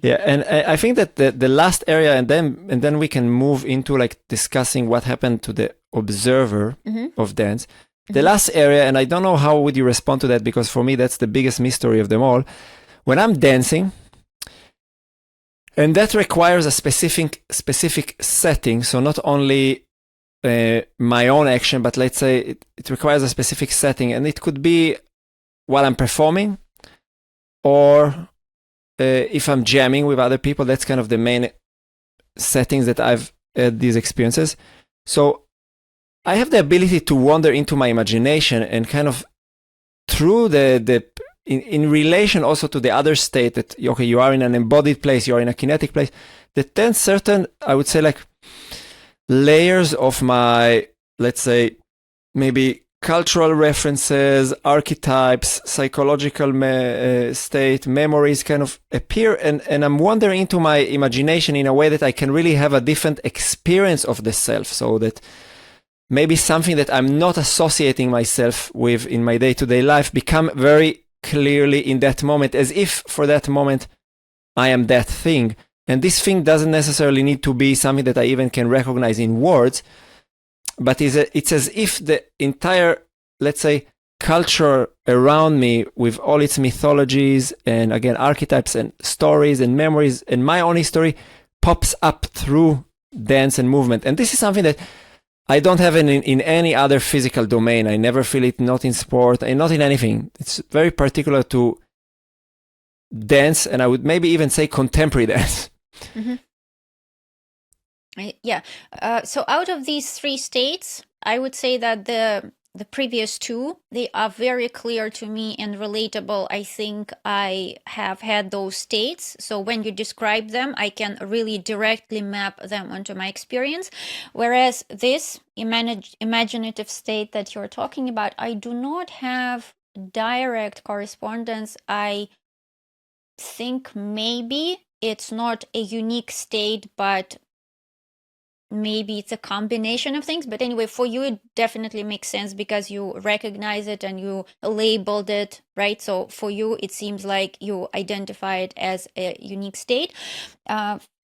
Yeah, and I think that the last area, and then we can move into like discussing what happened to the observer of dance. The last area, and I don't know how would you respond to that, because for me that's the biggest mystery of them all. When I'm dancing, and that requires a specific setting, so not only my own action, but let's say it requires a specific setting, and it could be while I'm performing, or if I'm jamming with other people. That's kind of the main settings that I've had these experiences. So I have the ability to wander into my imagination and kind of through in relation also to the other state that, okay, you are in an embodied place, you are in a kinetic place, that then certain, I would say, like layers of my, let's say, maybe cultural references, archetypes, psychological state, memories kind of appear, and I'm wandering into my imagination in a way that I can really have a different experience of the self, so that maybe something that I'm not associating myself with in my day-to-day life become very clearly in that moment, as if for that moment I am that thing. And this thing doesn't necessarily need to be something that I even can recognize in words, but it's as if the entire, let's say, culture around me with all its mythologies and, again, archetypes and stories and memories and my own history pops up through dance and movement. And this is something that I don't have in any other physical domain. I never feel it, not in sport and not in anything. It's very particular to dance, and I would maybe even say contemporary dance. Mm-hmm. Yeah. So out of these three states, I would say that the previous two, they are very clear to me and relatable. I think I have had those states. So when you describe them, I can really directly map them onto my experience. Whereas this imaginative state that you're talking about, I do not have direct correspondence. I think maybe it's not a unique state, but maybe it's a combination of things. But anyway, for you, it definitely makes sense because you recognize it and you labeled it, right? So for you, it seems like you identify it as a unique state.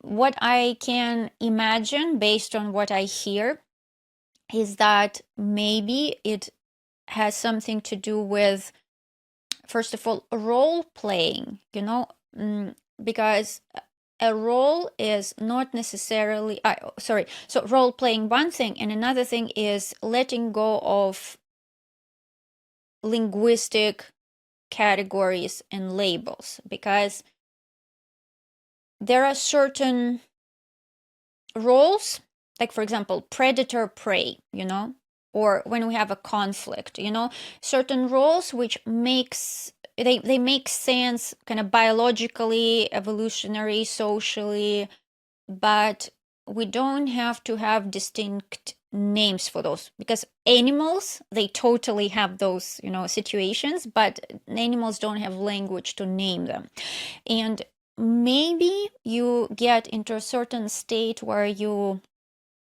What I can imagine based on what I hear is that maybe it has something to do with, first of all, role playing, because a role is not necessarily, so role playing one thing, and another thing is letting go of linguistic categories and labels, because there are certain roles, like for example, predator prey, or when we have a conflict, certain roles which they make sense kind of biologically, evolutionary, socially, but we don't have to have distinct names for those, because animals, they totally have those, situations, but animals don't have language to name them. And maybe you get into a certain state where you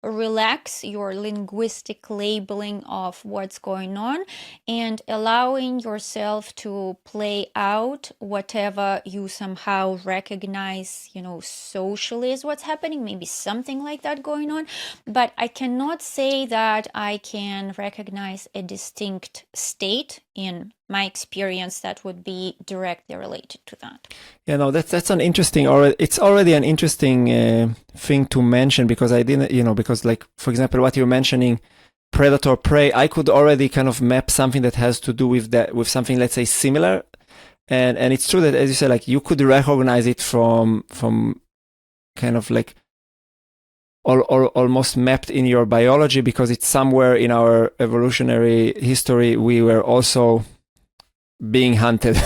relax your linguistic labeling of what's going on and allowing yourself to play out whatever you somehow recognize, socially is what's happening, maybe something like that going on. But I cannot say that I can recognize a distinct state in my experience that would be directly related to that. Yeah, no, that's an interesting, it's already an interesting thing to mention, because I didn't, because like, for example, what you're mentioning, predator prey, I could already kind of map something that has to do with that, with something, let's say, similar. And it's true that, as you said, like you could recognize it from kind of like almost mapped in your biology, because it's somewhere in our evolutionary history. We were also being hunted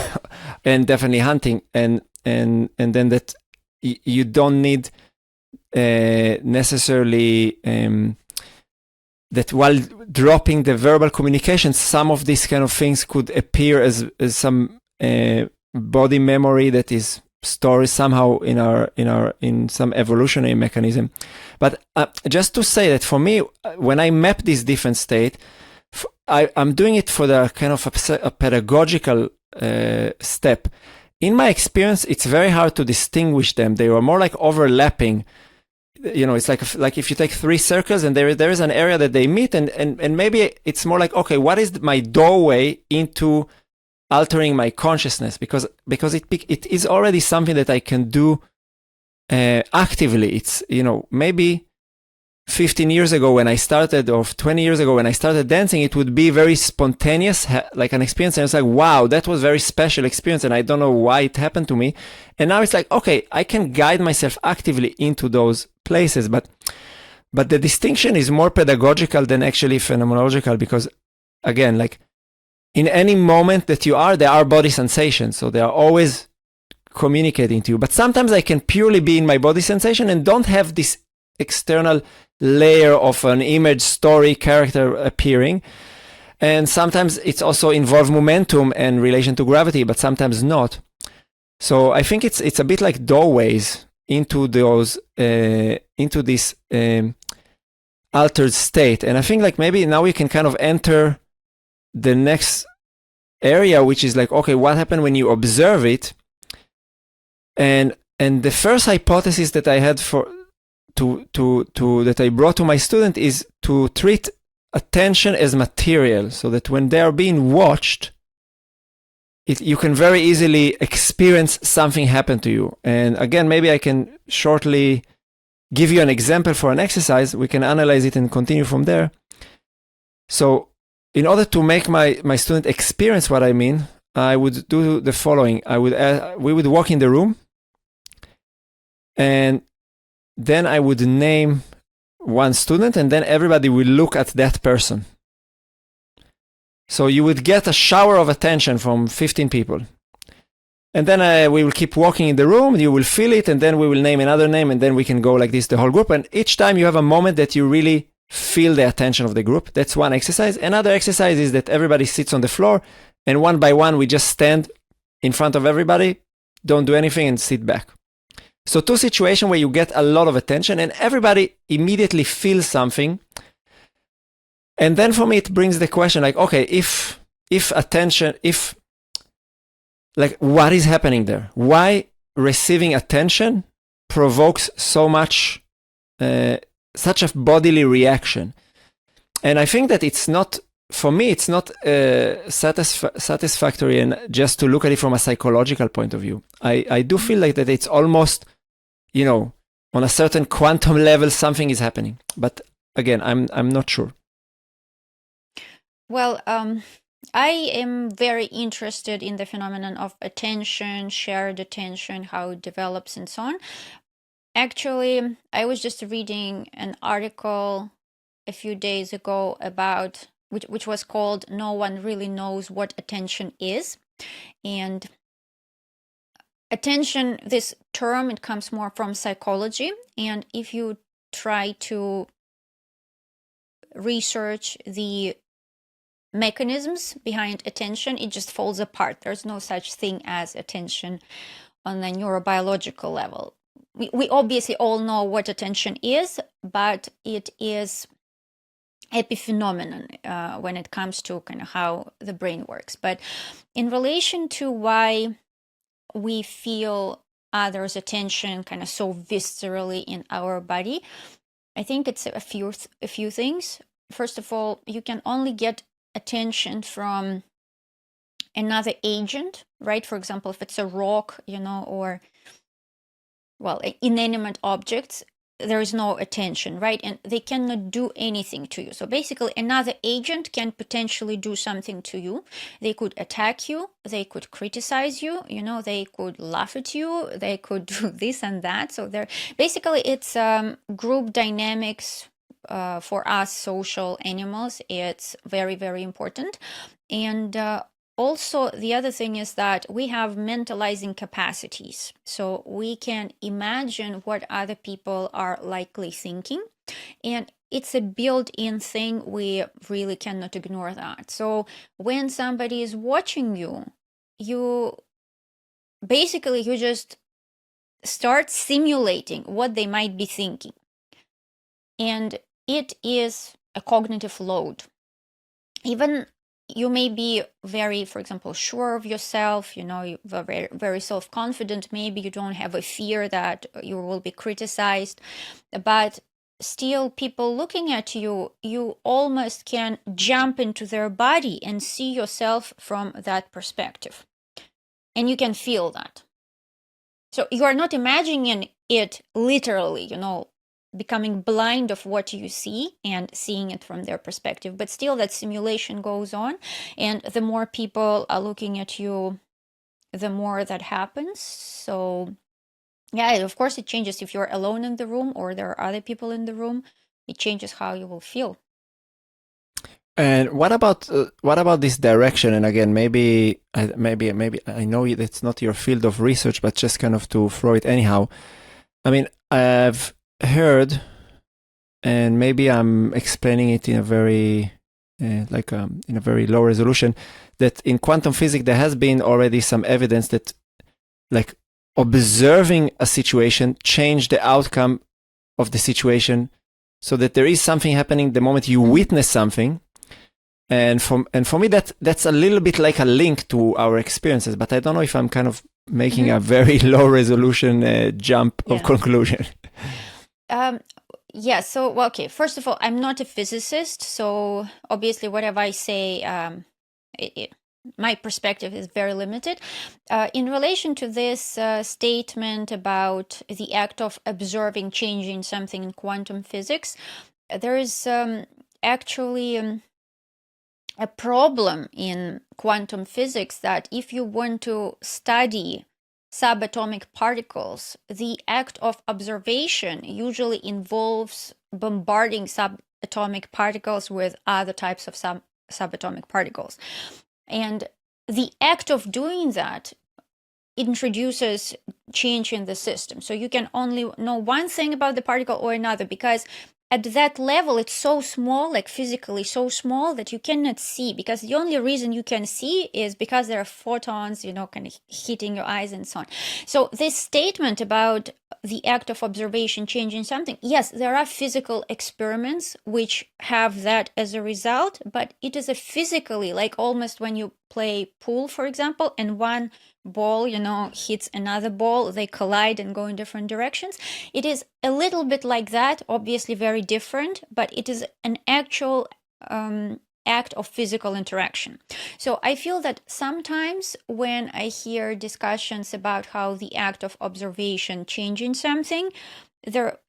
and definitely hunting, and then that you don't need necessarily that while dropping the verbal communication, some of these kind of things could appear as some body memory that is stored somehow in some evolutionary mechanism. But just to say that for me, when I map this different state, I'm doing it for the kind of a pedagogical step. In my experience, it's very hard to distinguish them. They were more like overlapping. It's like if you take three circles and there is an area that they meet, and maybe it's more like, okay, what is my doorway into altering my consciousness? Because it is already something that I can do actively. It's, maybe 15 years ago when I started, or 20 years ago when I started dancing, it would be very spontaneous, like an experience. And it's like, wow, that was a very special experience. And I don't know why it happened to me. And now it's like, okay, I can guide myself actively into those places. But the distinction is more pedagogical than actually phenomenological, because again, like in any moment that you are, there are body sensations. So they are always communicating to you. But sometimes I can purely be in my body sensation and don't have this external layer of an image, story, character appearing. And sometimes it's also involve momentum and relation to gravity, but sometimes not. So I think it's a bit like doorways into those into this altered state. And I think like maybe now we can kind of enter the next area, which is like, okay, what happened when you observe it? And the first hypothesis that I had that I brought to my student is to treat attention as material, so that when they are being watched, you can very easily experience something happen to you. And again, maybe I can shortly give you an example for an exercise. We can analyze it and continue from there. So in order to make my student experience what I mean, I would do the following. We would walk in the room, and then I would name one student, and then everybody will look at that person. So you would get a shower of attention from 15 people. And then we will keep walking in the room, you will feel it, and then we will name another name, and then we can go like this, the whole group. And each time you have a moment that you really feel the attention of the group. That's one exercise. Another exercise is that everybody sits on the floor, and one by one, we just stand in front of everybody, don't do anything, and sit back. So two situations where you get a lot of attention and everybody immediately feels something. And then for me, it brings the question like, okay, if like what is happening there? Why receiving attention provokes so much, such a bodily reaction? And I think that it's not, for me, it's not satisfactory and just to look at it from a psychological point of view. I do feel like that it's almost, on a certain quantum level, something is happening. But again, I'm not sure. Well, I am very interested in the phenomenon of attention, shared attention, how it develops and so on. Actually, I was just reading an article a few days ago about, which was called "No One Really Knows What Attention Is." And attention, this term, it comes more from psychology. And if you try to research the mechanisms behind attention, it just falls apart. There's no such thing as attention on a neurobiological level. We obviously all know what attention is, but it is epiphenomenon when it comes to kind of how the brain works. But in relation to why we feel others' attention kind of so viscerally in our body, I think it's a few things. First of all, you can only get attention from another agent, right? For example, if it's a rock, or, well, inanimate objects, there is no attention, right? And they cannot do anything to you. So basically, another agent can potentially do something to you. They could attack you, they could criticize you, they could laugh at you, they could do this and that. So basically it's group dynamics. For us social animals, it's very, very important. And also, the other thing is that we have mentalizing capacities. So we can imagine what other people are likely thinking. And it's a built-in thing. We really cannot ignore that. So when somebody is watching you, you just start simulating what they might be thinking. And it is a cognitive load. Even you may be very, for example, sure of yourself, you're very, very self-confident. Maybe you don't have a fear that you will be criticized, but still people looking at you, you almost can jump into their body and see yourself from that perspective. And you can feel that. So you are not imagining it literally, becoming blind of what you see and seeing it from their perspective, but still that simulation goes on, and the more people are looking at you, the more that happens. So yeah, of course it changes if you're alone in the room or there are other people in the room. It changes how you will feel. And what about this direction? And again, maybe I know it's not your field of research, but just kind of to throw it anyhow. I mean, I've heard, and maybe I'm explaining it in a very in a very low resolution, that in quantum physics there has been already some evidence that like observing a situation change the outcome of the situation, so that there is something happening the moment you witness something. And for me that's a little bit like a link to our experiences, but I don't know if I'm kind of making a very low resolution jump of conclusion. Yeah, so, well, okay, first of all, I'm not a physicist, so obviously whatever I say, my perspective is very limited. In relation to this statement about the act of observing changing something in quantum physics, there is actually a problem in quantum physics that if you want to study subatomic particles, the act of observation usually involves bombarding subatomic particles with other types of subatomic particles. And the act of doing that introduces change in the system. So you can only know one thing about the particle or another, because at that level, it's so small, like physically so small, that you cannot see, because the only reason you can see is because there are photons, kind of hitting your eyes and so on. So this statement about the act of observation changing something, yes, there are physical experiments which have that as a result, but it is a physically, like almost when you play pool, for example, and one ball, hits another ball, they collide and go in different directions. It is a little bit like that, obviously very different, but it is an actual act of physical interaction. So I feel that sometimes when I hear discussions about how the act of observation changing something,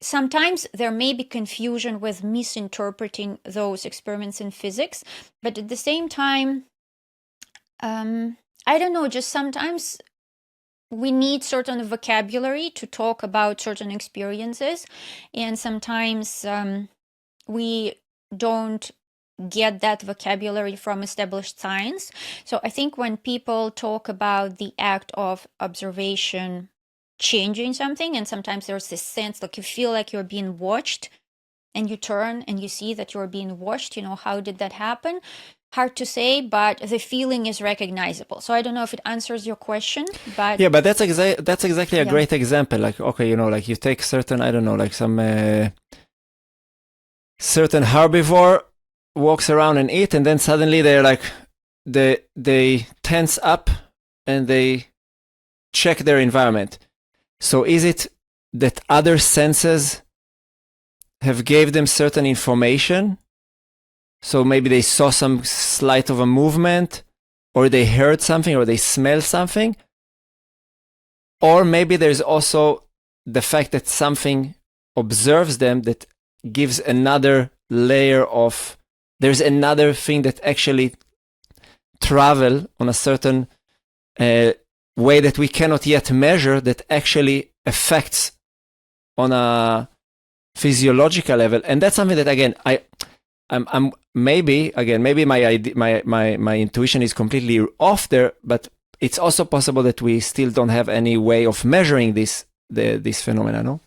sometimes there may be confusion with misinterpreting those experiments in physics, but at the same time, I don't know, just sometimes we need certain vocabulary to talk about certain experiences, and sometimes we don't get that vocabulary from established science. So I think when people talk about the act of observation changing something, and sometimes there's this sense like you feel like you're being watched, and you turn and you see that you're being watched, how did that happen? Hard to say, but the feeling is recognizable. So I don't know if it answers your question, but yeah, but that's exactly a great example. Like, okay, like you take certain, I don't know, like some certain herbivore walks around and eat, and then suddenly they're like they tense up and they check their environment. So is it that other senses have gave them certain information? So maybe they saw some slight of a movement, or they heard something, or they smelled something. Or maybe there's also the fact that something observes them that gives another layer of, there's another thing that actually travel on a certain way that we cannot yet measure, that actually affects on a physiological level. And that's something that, again, I'm maybe my intuition is completely off there, but it's also possible that we still don't have any way of measuring this phenomena, no?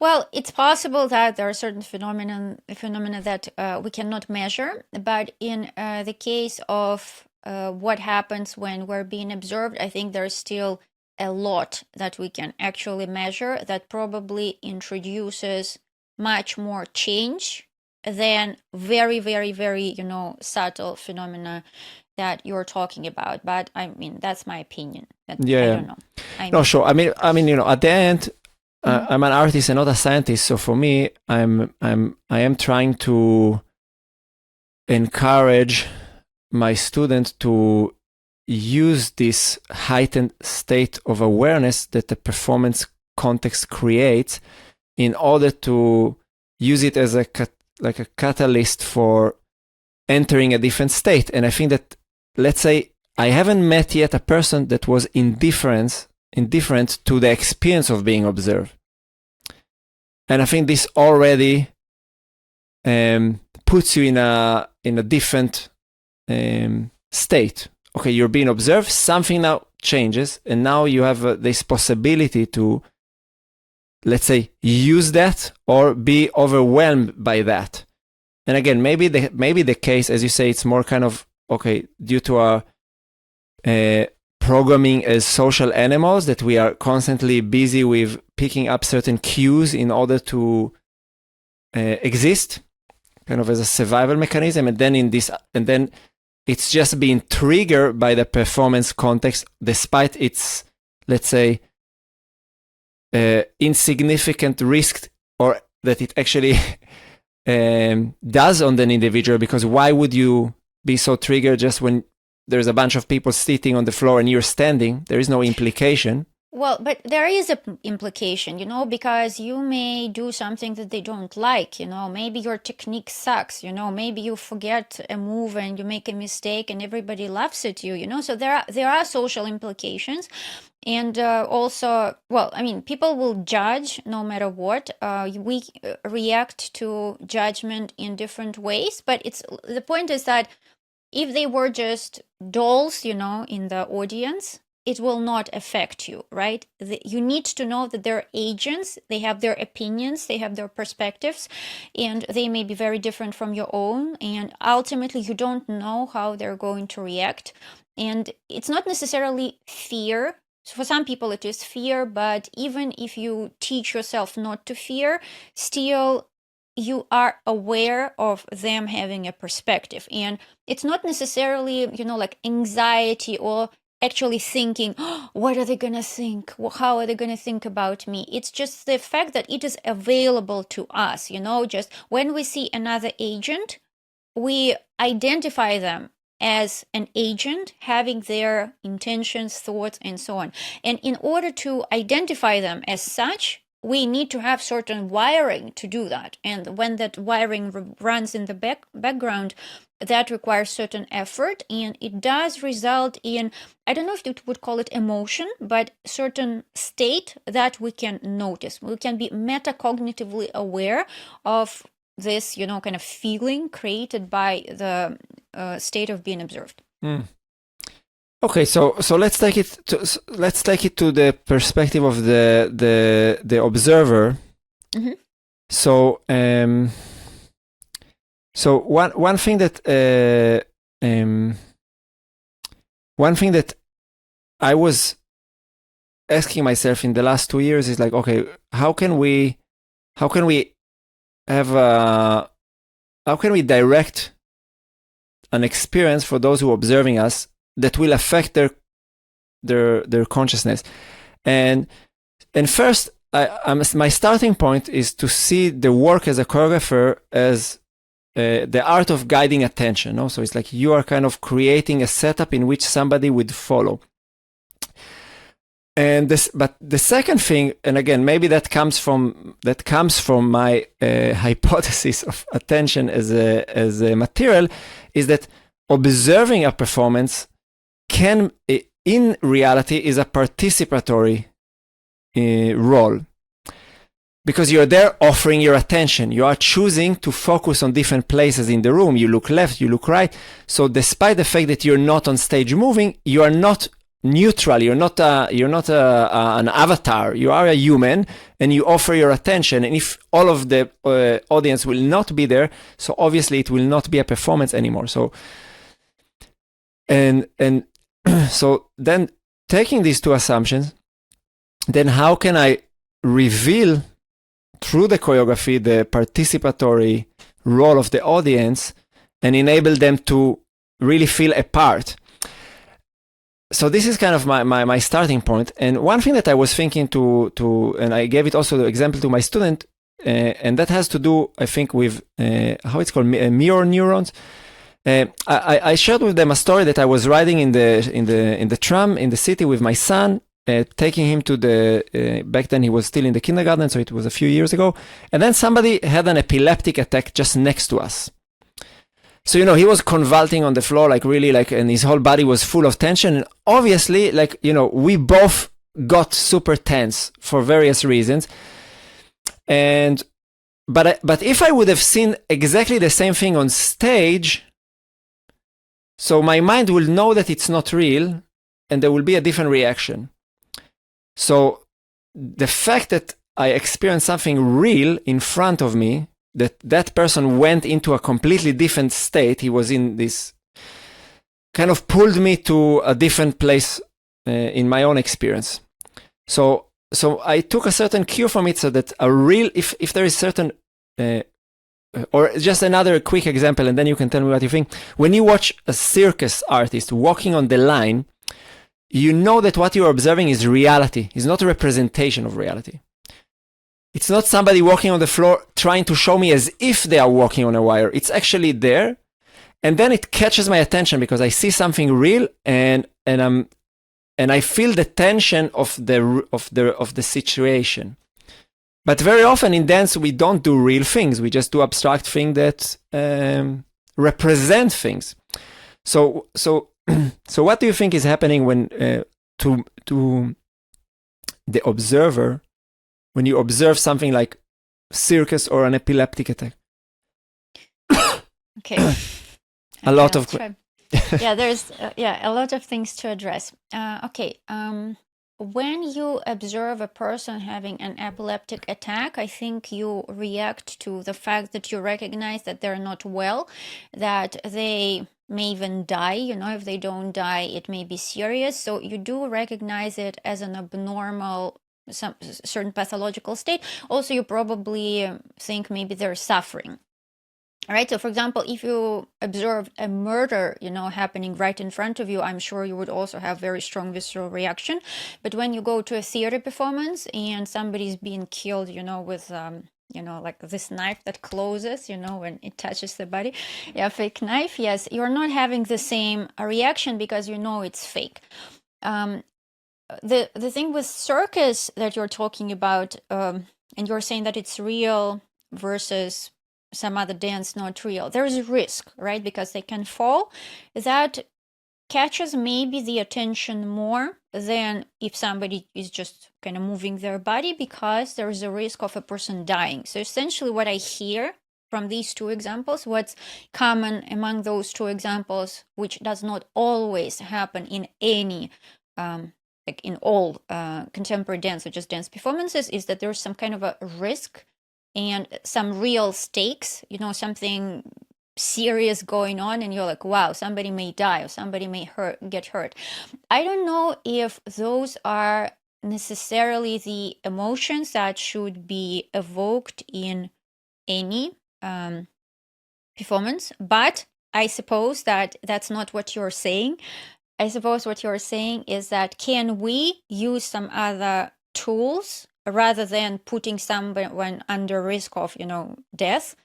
Well, it's possible that there are certain phenomena that we cannot measure, but in the case of what happens when we're being observed, I think there's still a lot that we can actually measure that probably introduces much more change than very, very, very, subtle phenomena that you're talking about. But I mean, that's my opinion. I don't know. No, sure. I mean, at the end, I'm an artist and not a scientist. So for me, I am trying to encourage my student to use this heightened state of awareness that the performance context creates in order to use it as a catalyst for entering a different state. And I think that, let's say, I haven't met yet a person that was indifferent to the experience of being observed. And I think this already puts you in a different state. Okay, you're being observed, something now changes, and now you have this possibility to, let's say, use that or be overwhelmed by that. And again, maybe the case, as you say, it's more kind of, okay, due to our programming as social animals, that we are constantly busy with picking up certain cues in order to exist, kind of as a survival mechanism, and then it's just being triggered by the performance context, despite its, let's say, insignificant risk, or that it actually does on the individual. Because why would you be so triggered just when there's a bunch of people sitting on the floor and you're standing? There is no implication. Well, but there is an implication, because you may do something that they don't like, maybe your technique sucks, maybe you forget a move and you make a mistake and everybody laughs at you, so there are social implications. And also, well, I mean, people will judge no matter what. We react to judgment in different ways, but the point is that if they were just dolls, in the audience, it will not affect you, right? You need to know that they're agents, they have their opinions, they have their perspectives, and they may be very different from your own. And ultimately, you don't know how they're going to react. And it's not necessarily fear. So for some people, it is fear, but even if you teach yourself not to fear, still you are aware of them having a perspective. And it's not necessarily, like anxiety or actually thinking, what are they going to think? How are they going to think about me? It's just the fact that it is available to us, just when we see another agent, we identify them as an agent having their intentions, thoughts, and so on. And in order to identify them as such, we need to have certain wiring to do that. And when that wiring runs in the background, that requires certain effort, and it does result in, I don't know if you would call it emotion, but certain state that we can notice. We can be metacognitively aware of this, kind of feeling created by the state of being observed. Okay, so let's take it to the perspective of the observer. Mm-hmm. So one thing that I was asking myself in the last 2 years is like, okay, how can we direct an experience for those who are observing us that will affect their consciousness? And first, my starting point is to see the work as a choreographer as the art of guiding attention. No? So it's like you are kind of creating a setup in which somebody would follow. but the second thing, and again, maybe that comes from my hypothesis of attention as a material, is that observing a performance can, in reality, is a participatory role. Because you're there offering your attention. You are choosing to focus on different places in the room. You look left, you look right. So despite the fact that you're not on stage moving, you are not neutral. You're not an avatar. You are a human, and you offer your attention. And if all of the audience will not be there, so obviously it will not be a performance anymore. So and so then taking these two assumptions, then how can I reveal through the choreography the participatory role of the audience and enable them to really feel a part? So this is kind of my starting point. And one thing that I was thinking to and I gave it also the example to my student, and that has to do, I think, with how it's called, mirror neurons. I shared with them a story that I was riding in the tram in the city with my son, taking him to back then he was still in the kindergarten, so it was a few years ago. And then somebody had an epileptic attack just next to us. So, he was convulsing on the floor, like really, like, and his whole body was full of tension. And obviously, like, we both got super tense for various reasons. But if I would have seen exactly the same thing on stage, so my mind will know that it's not real, and there will be a different reaction. So the fact that I experienced something real in front of me, that person went into a completely different state, he was in this, kind of pulled me to a different place in my own experience. So I took a certain cue from it, so that if there is certain, or just another quick example, and then you can tell me what you think. When you watch a circus artist walking on the line, you know that what you're observing is reality. It's not a representation of reality. It's not somebody walking on the floor trying to show me as if they are walking on a wire. It's actually there. And then it catches my attention because I see something real, and I feel the tension of the situation. But very often in dance, we don't do real things. We just do abstract things that represent things. So what do you think is happening when to the observer when you observe something like circus or an epileptic attack? Okay. A lot of yeah, there's a lot of things to address. When you observe a person having an epileptic attack, I think you react to the fact that you recognize that they're not well, that they may even die. If they don't die, it may be serious. So you do recognize it as an abnormal, some certain pathological state. Also, you probably think maybe they're suffering. All right. So, for example, if you observed a murder, happening right in front of you, I'm sure you would also have very strong visceral reaction. But when you go to a theater performance and somebody's being killed, with like this knife that closes, when it touches the body, fake knife. Yes, you're not having the same reaction because it's fake. The thing with circus that you're talking about, and you're saying that it's real versus some other dance not real, there is a risk, right? Because they can fall. That catches maybe the attention more than if somebody is just kind of moving their body, because there is a risk of a person dying. So essentially what I hear from these two examples, what's common among those two examples, which does not always happen in any like in all contemporary dance or just dance performances, is that there's some kind of a risk and some real stakes, something serious going on, and you're like, wow, somebody may die or somebody may get hurt. I don't know if those are necessarily the emotions that should be evoked in any performance, but I suppose that that's not what you're saying. I suppose what you're saying is that can we use some other tools rather than putting someone under risk of, death,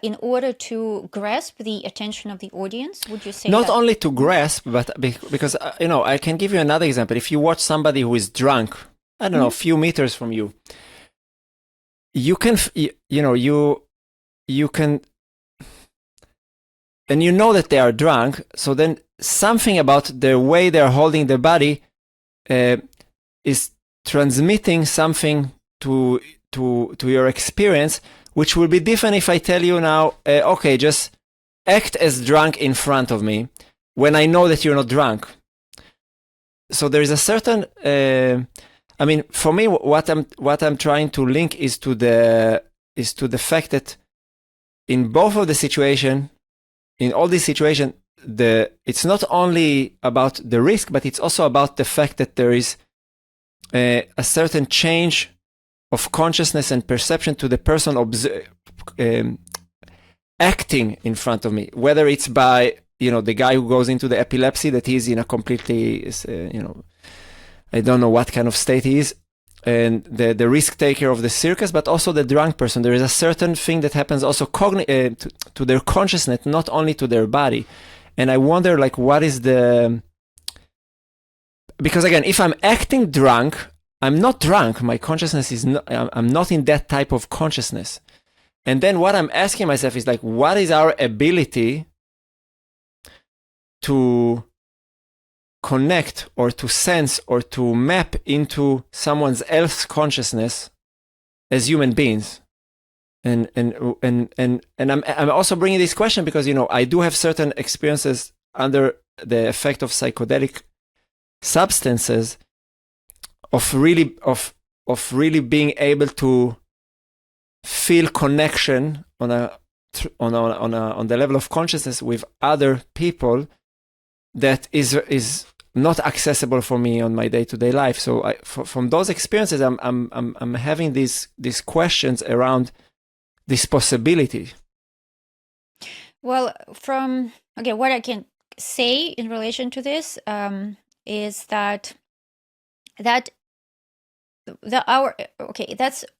in order to grasp the attention of the audience? Would you say not that? only to grasp, but because I can give you another example. If you watch somebody who is drunk, I don't know, a few meters from you, you can you can, and you know that they are drunk. So then something about the way they're holding their body is transmitting something to your experience, which will be different if I tell you now, okay, just act as drunk in front of me when I know that you're not drunk. So there is a certain, I mean, for me, what I'm trying to link is to the fact that in both of the situation, in all these situations, it's not only about the risk, but it's also about the fact that there is a certain change of consciousness and perception to the person acting in front of me, whether it's by, the guy who goes into the epilepsy, that he's in a completely, I don't know what kind of state he is, and the risk taker of the circus, but also the drunk person. There is a certain thing that happens also to their consciousness, not only to their body. And I wonder, like, what is because again, if I'm acting drunk, I'm not drunk. My consciousness is not, I'm not in that type of consciousness. And then what I'm asking myself is, like, what is our ability to connect or to sense or to map into someone else's consciousness as human beings? And I'm also bringing this question because, I do have certain experiences under the effect of psychedelic substances of really being able to feel connection on the level of consciousness with other people that is not accessible for me on my day-to-day life. So from those experiences, I'm having these questions around this possibility. Well, what I can say in relation to this is that's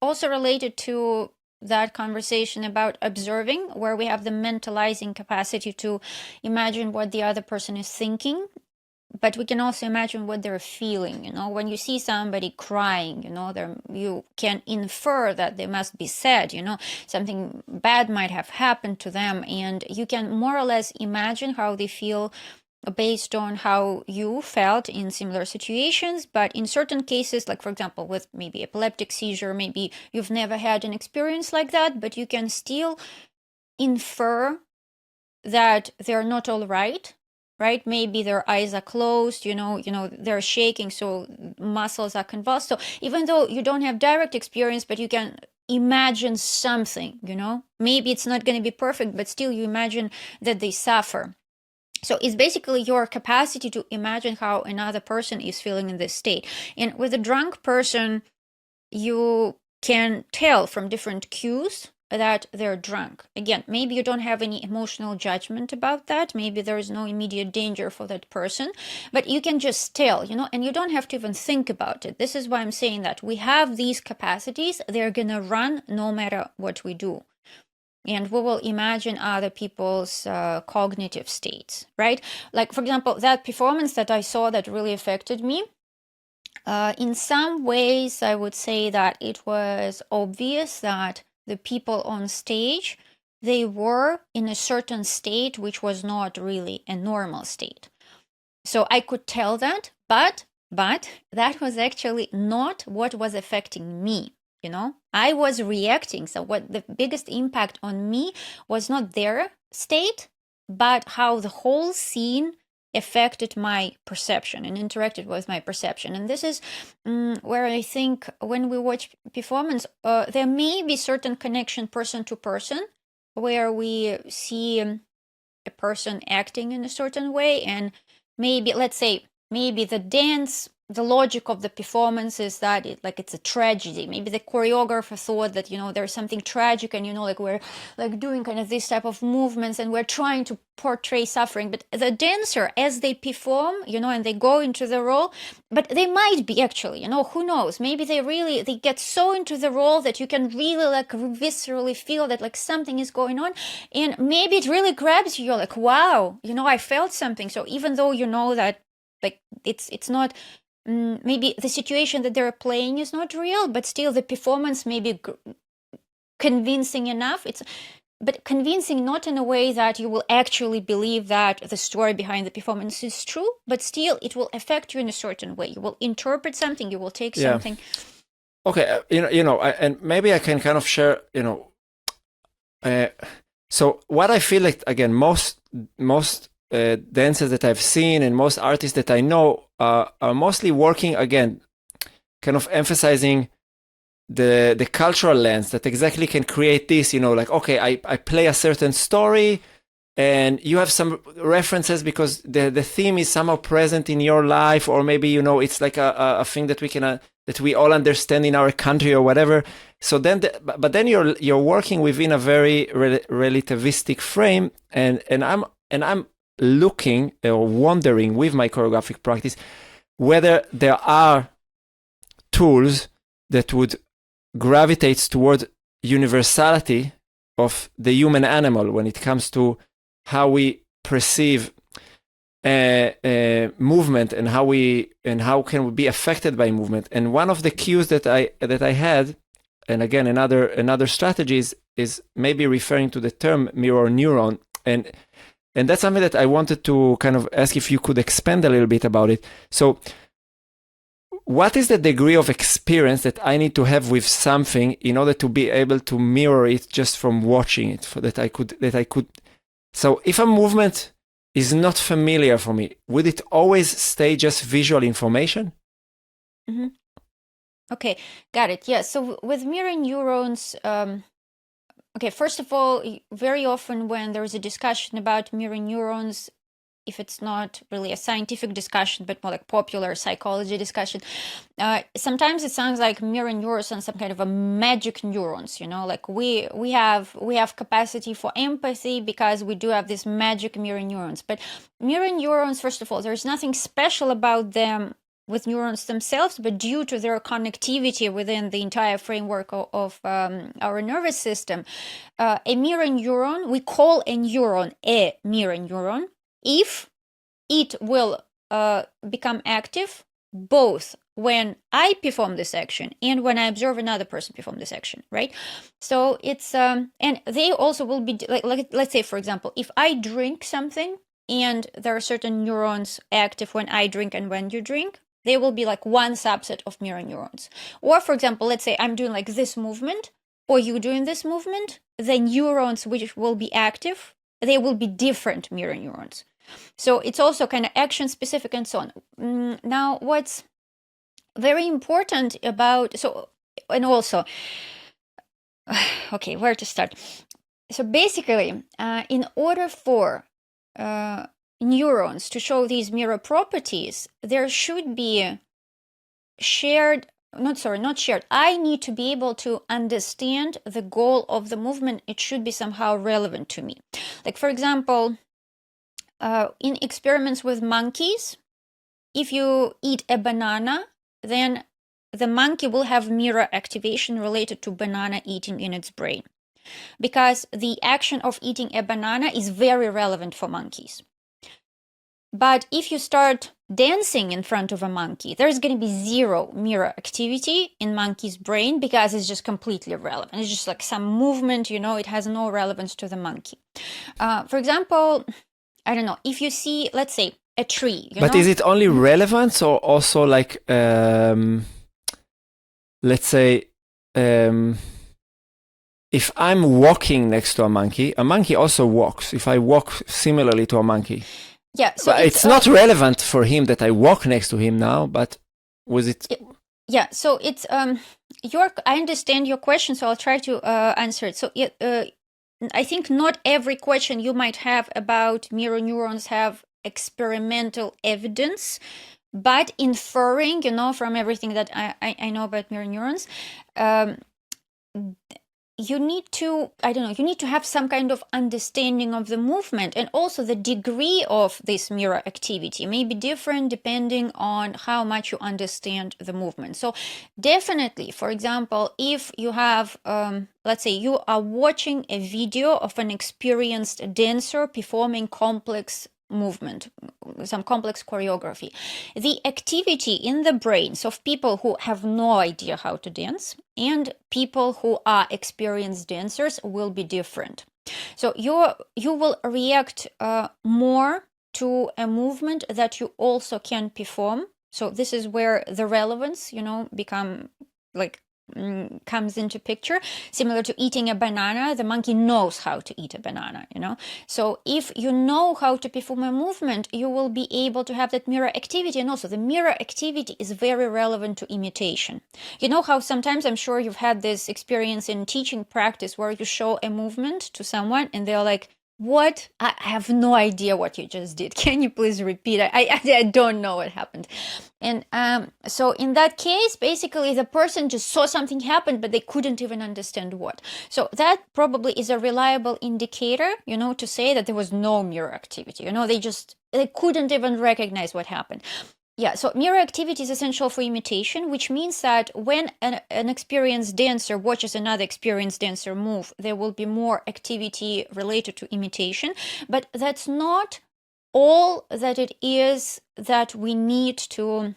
also related to that conversation about observing, where we have the mentalizing capacity to imagine what the other person is thinking, but we can also imagine what they're feeling. When you see somebody crying, you can infer that they must be sad, something bad might have happened to them, and you can more or less imagine how they feel based on how you felt in similar situations. But in certain cases, like for example with maybe epileptic seizure, maybe you've never had an experience like that, but you can still infer that they're not all right. Maybe their eyes are closed, they're shaking, so muscles are convulsed. So even though you don't have direct experience, but you can imagine something, maybe it's not going to be perfect, but still you imagine that they suffer. So it's basically your capacity to imagine how another person is feeling in this state. And with a drunk person, you can tell from different cues that they're drunk. Again, maybe you don't have any emotional judgment about that. Maybe there is no immediate danger for that person, but you can just tell, and you don't have to even think about it. This is why I'm saying that we have these capacities. They're going to run no matter what we do. And we will imagine other people's cognitive states, right? Like, for example, that performance that I saw that really affected me. In some ways, I would say that it was obvious that the people on stage, they were in a certain state which was not really a normal state. So I could tell that, but that was actually not what was affecting me. I was reacting. So what the biggest impact on me was not their state, but how the whole scene affected my perception and interacted with my perception. And this is where I think when we watch performance, there may be certain connection person to person, where we see a person acting in a certain way, and maybe, let's say, maybe the dance the logic of the performance is that it's a tragedy. Maybe the choreographer thought that, there's something tragic and, we're like doing kind of this type of movements and we're trying to portray suffering. But the dancer, as they perform, and they go into the role, but they might be actually, who knows? Maybe they get so into the role that you can really like viscerally feel that like something is going on. And maybe it really grabs you. You're like, wow, I felt something. So even though that like it's not, maybe the situation that they're playing is not real, but still the performance may be convincing enough. But convincing not in a way that you will actually believe that the story behind the performance is true, but still it will affect you in a certain way. You will interpret something, you will take something. Okay, and maybe I can kind of share, so what I feel like, again, most dancers that I've seen and most artists that I know are mostly working, again, kind of emphasizing the cultural lens that exactly can create this, like, okay, I play a certain story and you have some references because the theme is somehow present in your life, or maybe, it's like a thing that we can, that we all understand in our country or whatever. So then, but then you're working within a very relativistic frame, and I'm looking or wondering with my choreographic practice whether there are tools that would gravitate toward universality of the human animal when it comes to how we perceive movement and how can we be affected by movement. And one of the cues that I had, and again another strategy is maybe referring to the term mirror neuron, and that's something that I wanted to kind of ask if you could expand a little bit about it. So what is the degree of experience that I need to have with something in order to be able to mirror it just from watching it, that I could. So if a movement is not familiar for me, would it always stay just visual information? Mm-hmm. Okay, got it. Yeah, so with mirror neurons, okay, first of all, very often when there is a discussion about mirror neurons, if it's not really a scientific discussion, but more like popular psychology discussion, sometimes it sounds like mirror neurons and some kind of a magic neurons, like we have capacity for empathy because we do have these magic mirror neurons. But mirror neurons, first of all, there's nothing special about them with neurons themselves, but due to their connectivity within the entire framework of our nervous system, a mirror neuron, we call a neuron a mirror neuron if it will become active both when I perform this action and when I observe another person perform this action, right? So it's, and they also will be, like let's say, for example, if I drink something and there are certain neurons active when I drink and when you drink, they will be like one subset of mirror neurons. Or, for example, let's say I'm doing like this movement, or you doing this movement, the neurons which will be active, they will be different mirror neurons. So it's also kind of action specific and so on. Now, what's very important about, so, and also, okay, where to start? So basically, in order for neurons to show these mirror properties, there should be not shared. I need to be able to understand the goal of the movement. It should be somehow relevant to me. Like, for example, in experiments with monkeys, if you eat a banana, then the monkey will have mirror activation related to banana eating in its brain, because the action of eating a banana is very relevant for monkeys. But if you start dancing in front of a monkey, there's going to be zero mirror activity in monkey's brain because it's just completely irrelevant. It's just like some movement, it has no relevance to the monkey. For example, I don't know, if you see, let's say, a tree. But is it only relevance or also like, let's say, if I'm walking next to a monkey also walks. If I walk similarly to a monkey. Yeah, so it's not relevant for him that I walk next to him now, but was it? Yeah, so it's I understand your question, so I'll try to answer it. So I think not every question you might have about mirror neurons have experimental evidence but inferring, from everything that I know about mirror neurons, you need to, you need to have some kind of understanding of the movement, and also the degree of this mirror activity may be different depending on how much you understand the movement. So definitely, for example, if you have, let's say you are watching a video of an experienced dancer performing complex movement, some complex choreography, the activity in the brains of people who have no idea how to dance and people who are experienced dancers will be different. So you will react more to a movement that you also can perform. So this is where the relevance, become like comes into picture. Similar to eating a banana, the monkey knows how to eat a banana, So if you know how to perform a movement, you will be able to have that mirror activity. And also the mirror activity is very relevant to imitation. You know how sometimes, I'm sure you've had this experience in teaching practice where you show a movement to someone and they're like, what? I have no idea what you just did. Can you please repeat? I don't know what happened. And so in that case, basically the person just saw something happen, but they couldn't even understand what. So that probably is a reliable indicator, to say that there was no mirror activity. They couldn't even recognize what happened. Yeah, so mirror activity is essential for imitation, which means that when an experienced dancer watches another experienced dancer move, there will be more activity related to imitation. But that's not all that it is that we need to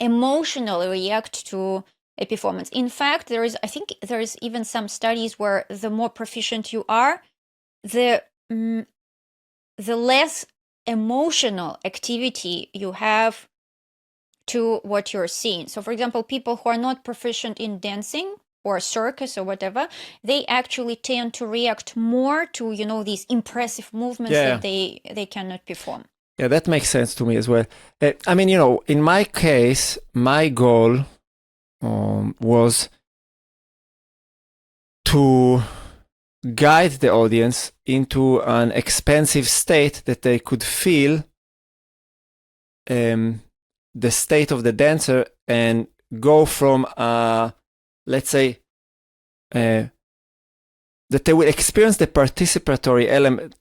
emotionally react to a performance. In fact, I think there is even some studies where the more proficient you are, the less emotional activity you have to what you're seeing. So for example, people who are not proficient in dancing or circus or whatever, they actually tend to react more to, these impressive movements that they cannot perform. Yeah, that makes sense to me as well. I mean, in my case, my goal was to guide the audience into an expansive state that they could feel the state of the dancer and go from, let's say, that they will experience the participatory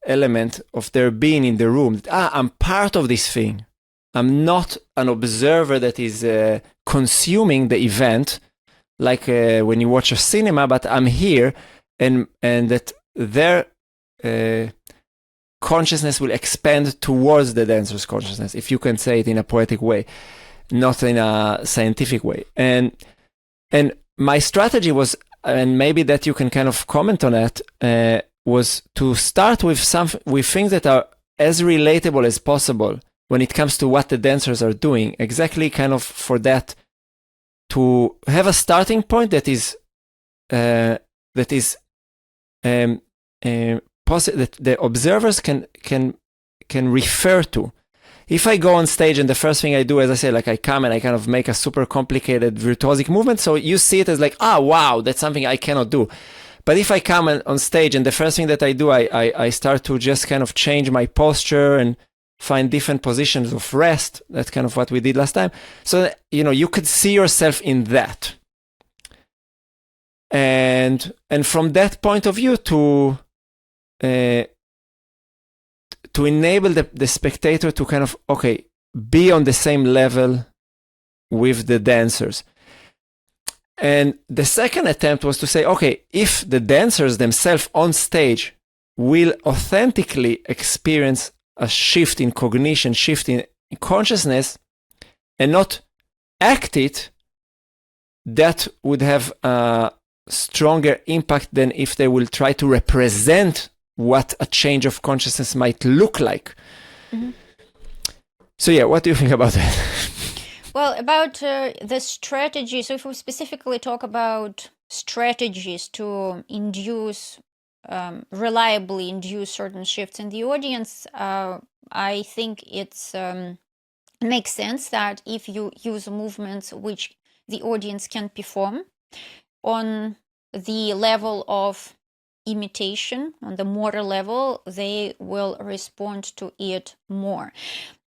element of their being in the room. I'm part of this thing. I'm not an observer that is consuming the event, like when you watch a cinema, but I'm here, and that their consciousness will expand towards the dancer's consciousness, if you can say it in a poetic way, not in a scientific way. And my strategy was, and maybe that you can kind of comment on it, was to start with things that are as relatable as possible when it comes to what the dancers are doing. Exactly, kind of for that, to have a starting point that the observers can refer to. If I go on stage and the first thing I do, as I say, like I come and I kind of make a super complicated virtuosic movement, so you see it as like, wow, that's something I cannot do. But if I come on stage and the first thing that I do, I start to just kind of change my posture and find different positions of rest. That's kind of what we did last time. So that, you could see yourself in that. And from that point of view, to enable the spectator to kind of, be on the same level with the dancers. And the second attempt was to say, if the dancers themselves on stage will authentically experience a shift in cognition, shift in consciousness, and not act it, that would have a stronger impact than if they will try to represent what a change of consciousness might look like. Mm-hmm. So yeah, what do you think about that? Well, about the strategy, so if we specifically talk about strategies to reliably induce certain shifts in the audience, I think it's makes sense that if you use movements which the audience can perform on the level of imitation, on the motor level, they will respond to it more.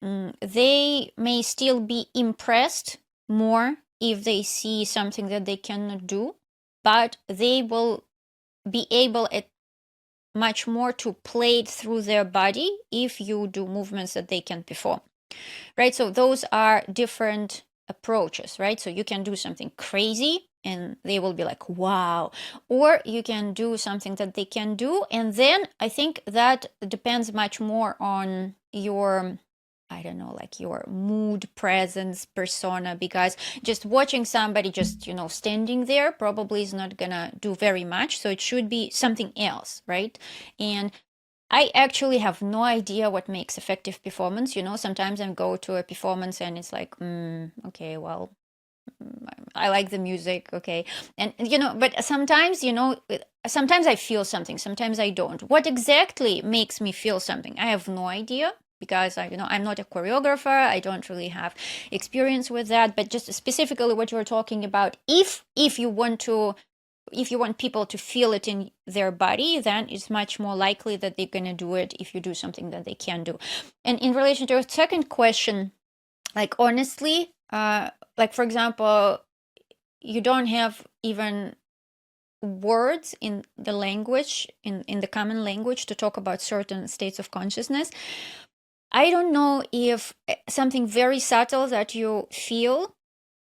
they may still be impressed more if they see something that they cannot do, but they will be able at much more to play it through their body if you do movements that they can perform, right? So those are different approaches, right? So you can do something crazy and they will be like, wow, or you can do something that they can do. And then I think that depends much more on your, I don't know, like your mood, presence, persona, because just watching somebody just, standing there probably is not gonna do very much. So it should be something else, right? And I actually have no idea what makes effective performance. Sometimes I go to a performance and it's like, okay, well, I like the music, okay. And, but sometimes, sometimes I feel something, sometimes I don't. What exactly makes me feel something? I have no idea, because I'm not a choreographer. I don't really have experience with that. But just specifically what you're talking about, if you want people to feel it in their body, then it's much more likely that they're going to do it if you do something that they can do. And in relation to your second question, like honestly, like for example, you don't have even words in the language, in the common language, to talk about certain states of consciousness. I don't know if something very subtle that you feel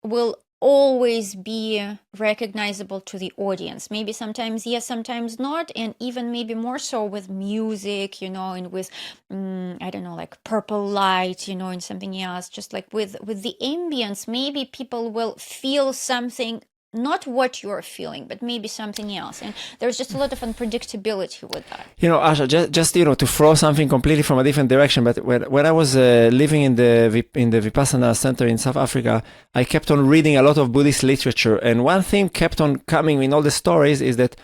will always be recognizable to the audience. Maybe sometimes yes, sometimes not, and even maybe more so with music, and with I don't know, like purple light, and something else. Just like with the ambience, maybe people will feel something, not what you're feeling, but maybe something else. And there's just a lot of unpredictability with that. Asha, just to throw something completely from a different direction, but when I was living in the Vipassana center in South Africa, I kept on reading a lot of Buddhist literature, and one thing kept on coming in all the stories is that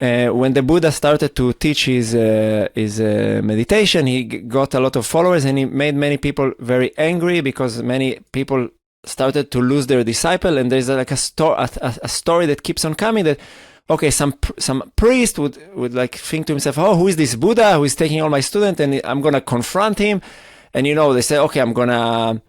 when the Buddha started to teach his meditation, he got a lot of followers, and he made many people very angry because many people started to lose their disciple. And there's like a story that keeps on coming, that okay, some priest would like think to himself, oh, who is this Buddha who is taking all my students, and I'm gonna confront him. And they say, okay, I'm gonna,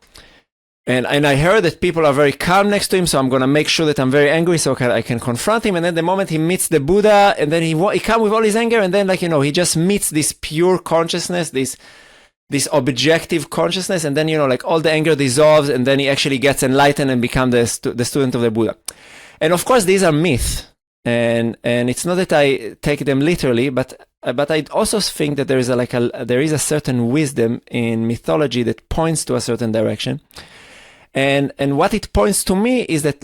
and I heard that people are very calm next to him, so I'm gonna make sure that I'm very angry so I can confront him. And then the moment he meets the Buddha, and then he comes with all his anger, and then he just meets this pure consciousness, this objective consciousness, and then like all the anger dissolves, and then he actually gets enlightened and becomes the student of the Buddha. And of course these are myths, and it's not that I take them literally, but I also think that there is a certain wisdom in mythology that points to a certain direction, and what it points to me is that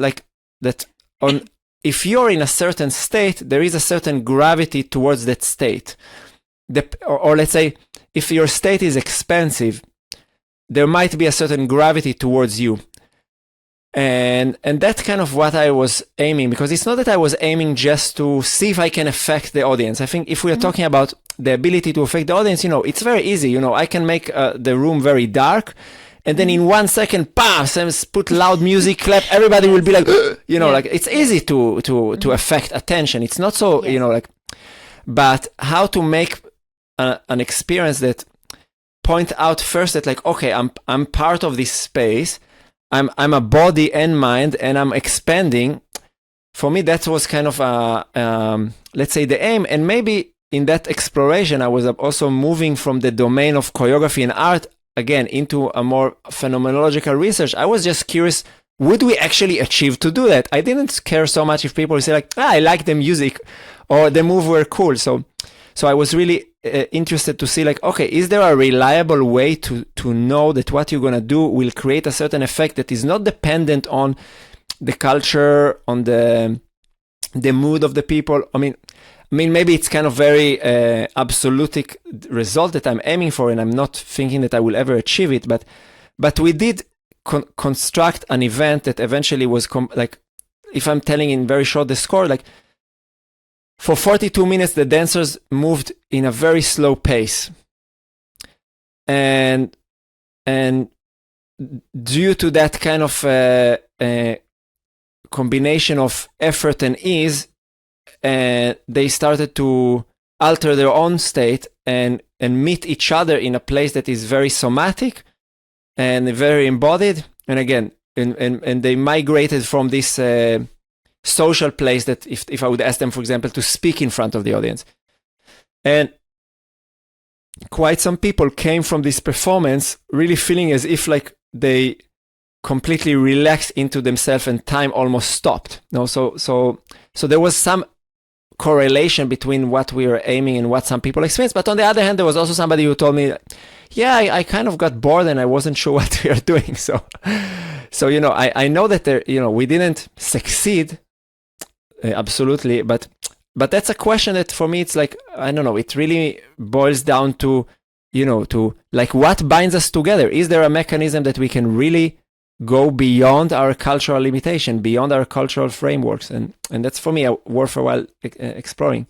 if you're in a certain state, there is a certain gravity towards that state. Or let's say, if your state is expansive, there might be a certain gravity towards you. And that's kind of what I was aiming, because it's not that I was aiming just to see if I can affect the audience. I think if we are talking about the ability to affect the audience, it's very easy. I can make the room very dark, and then in 1 second, bam, put loud music, clap, everybody will be like, like it's easy to affect attention. It's not so, but how to make an experience that point out first that okay, I'm part of this space, I'm a body and mind, and I'm expanding. For me, that was kind of let's say the aim. And maybe in that exploration, I was also moving from the domain of choreography and art again into a more phenomenological research. I was just curious, would we actually achieve to do that? I didn't care so much if people say I like the music or the move were cool. So I was really interested to see okay, is there a reliable way to know that what you're going to do will create a certain effect that is not dependent on the culture, on the mood of the people? I mean, maybe it's kind of very absolutic result that I'm aiming for, and I'm not thinking that I will ever achieve it. But we did construct an event that eventually was if I'm telling in very short the score, for 42 minutes, the dancers moved in a very slow pace. And due to that kind of combination of effort and ease, they started to alter their own state and meet each other in a place that is very somatic, and very embodied. And again, and they migrated from this social place that if I would ask them, for example, to speak in front of the audience. And quite some people came from this performance really feeling as if like they completely relaxed into themselves and time almost stopped. No, so there was some correlation between what we were aiming and what some people experienced. But on the other hand, there was also somebody who told me, yeah, I kind of got bored and I wasn't sure what we are doing. So I know that there, we didn't succeed absolutely, but that's a question that for me, it's like, I don't know, it really boils down to, to like what binds us together. Is there a mechanism that we can really go beyond our cultural limitation, beyond our cultural frameworks? And that's for me worthwhile exploring.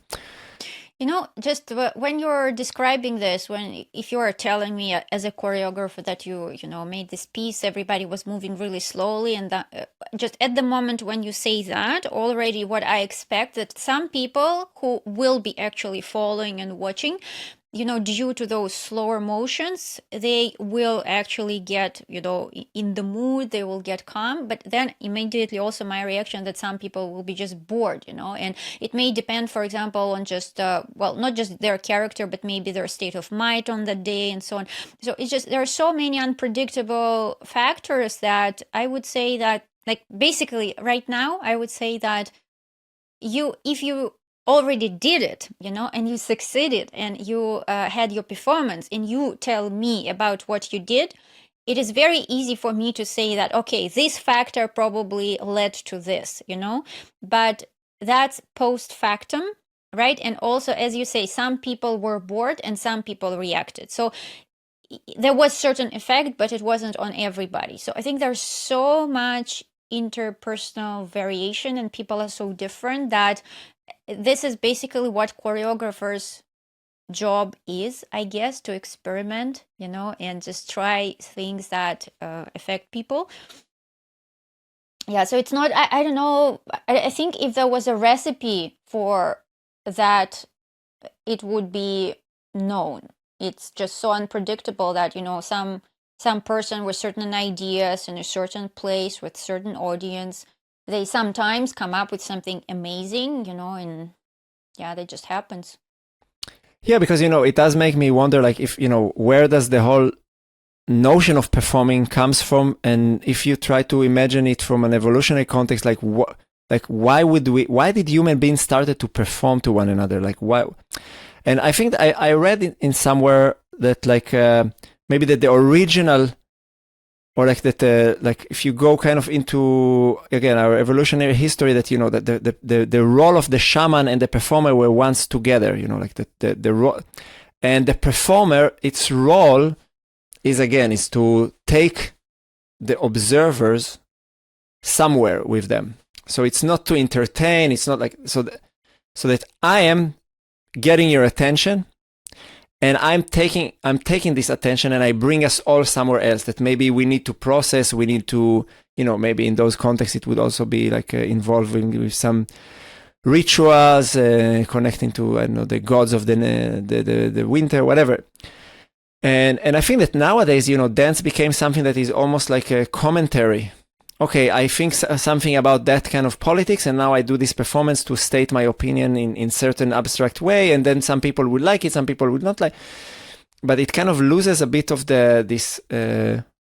Just when you're describing this, if you are telling me as a choreographer that you made this piece, everybody was moving really slowly, and that, just at the moment when you say that, already what I expect that some people who will be actually following and watching, due to those slower motions, they will actually get, in the mood, they will get calm. But then immediately also my reaction that some people will be just bored, and it may depend, for example, on just, not just their character, but maybe their state of mind on that day and so on. So it's just, there are so many unpredictable factors that I would say that, like, basically right now, I would say that if you already did it, and you succeeded and you had your performance and you tell me about what you did, it is very easy for me to say that, okay, this factor probably led to this, but that's post factum, right? And also, as you say, some people were bored and some people reacted. So there was certain effect, but it wasn't on everybody. So I think there's so much interpersonal variation and people are so different that this is basically what choreographers' job is, I guess, to experiment, and just try things that affect people. Yeah, so it's not, I don't know, I think if there was a recipe for that, it would be known. It's just so unpredictable that, some person with certain ideas in a certain place with certain audience, they sometimes come up with something amazing, and that just happens. Yeah, because, it does make me wonder, like, if, where does the whole notion of performing comes from? And if you try to imagine it from an evolutionary context, like, why did human beings started to perform to one another? Like, why? And I think I read in somewhere that, like, maybe that the original, or like that, like if you go kind of into, again, our evolutionary history, that, that the role of the shaman and the performer were once together, like the role, and the performer, its role is to take the observers somewhere with them. So it's not to entertain. It's not like, so that I am getting your attention, and I'm taking this attention and I bring us all somewhere else that maybe we need to process. We need to, maybe in those contexts, it would also be like involving with some rituals, connecting to, I don't know, the gods of the winter, whatever. And I think that nowadays, dance became something that is almost like a commentary. Okay, I think something about that kind of politics, and now I do this performance to state my opinion in certain abstract way, and then some people would like it, some people would not like. But it kind of loses a bit of this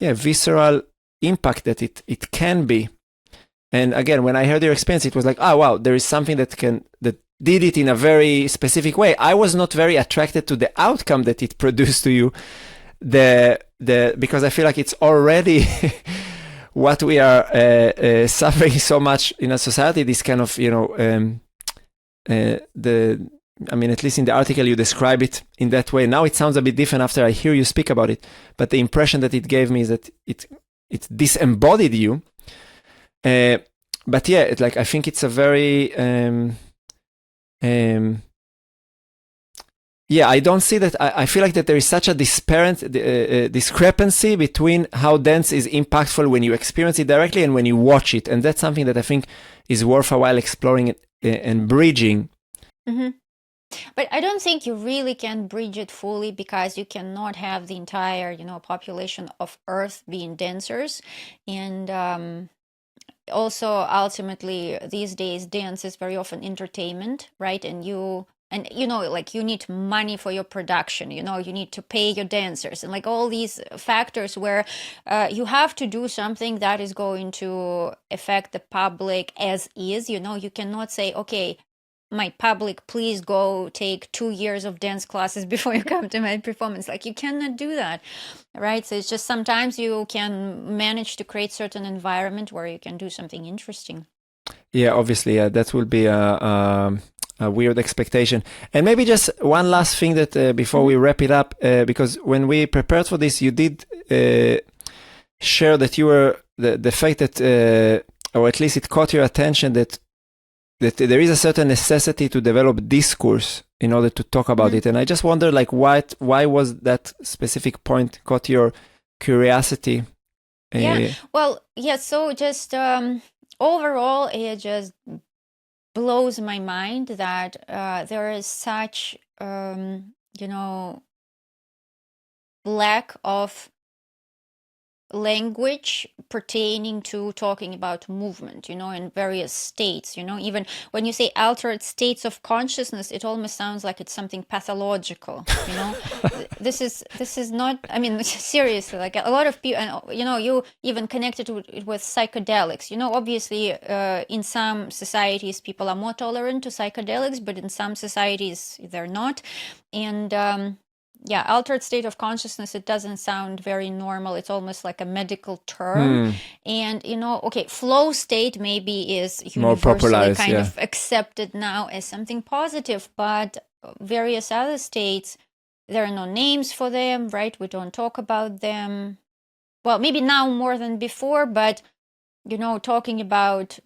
visceral impact that it can be. And again, when I heard your experience, it was like, oh wow, there is something that did it in a very specific way. I was not very attracted to the outcome that it produced to you, because I feel like it's already what we are suffering so much in a society, this kind of, at least in the article you describe it in that way. Now it sounds a bit different after I hear you speak about it, but the impression that it gave me is that it disembodied you. But yeah, I think it's a very, I don't see that. I feel like that there is such a discrepancy between how dance is impactful when you experience it directly and when you watch it. And that's something that I think is worth a while exploring and bridging. Mm-hmm. But I don't think you really can bridge it fully, because you cannot have the entire, population of Earth being dancers. And also, ultimately, these days, dance is very often entertainment, right? And like you need money for your production, you need to pay your dancers, and like all these factors where you have to do something that is going to affect the public as is. You cannot say, okay, my public, please go take 2 years of dance classes before you come to my performance. Like, you cannot do that, right? So it's just sometimes you can manage to create certain environment where you can do something interesting. Yeah, obviously, that will be a weird expectation. And maybe just one last thing that before we wrap it up, because when we prepared for this, you did share that you were the fact that, or at least it caught your attention that there is a certain necessity to develop discourse in order to talk about it. And I just wonder, like, why was that specific point caught your curiosity? Yeah. Well, yeah. So just overall, it just blows my mind that there is such, lack of language pertaining to talking about movement, in various states. Even when you say altered states of consciousness, it almost sounds like it's something pathological. This is not, I mean, seriously, like a lot of people, and you even connected it with psychedelics. Obviously, in some societies people are more tolerant to psychedelics, but in some societies they're not. And yeah, altered state of consciousness, it doesn't sound very normal. It's almost like a medical term. And, okay, flow state maybe is universally kind of accepted now as something positive, but various other states, there are no names for them, right? We don't talk about them. Well, maybe now more than before, but, talking about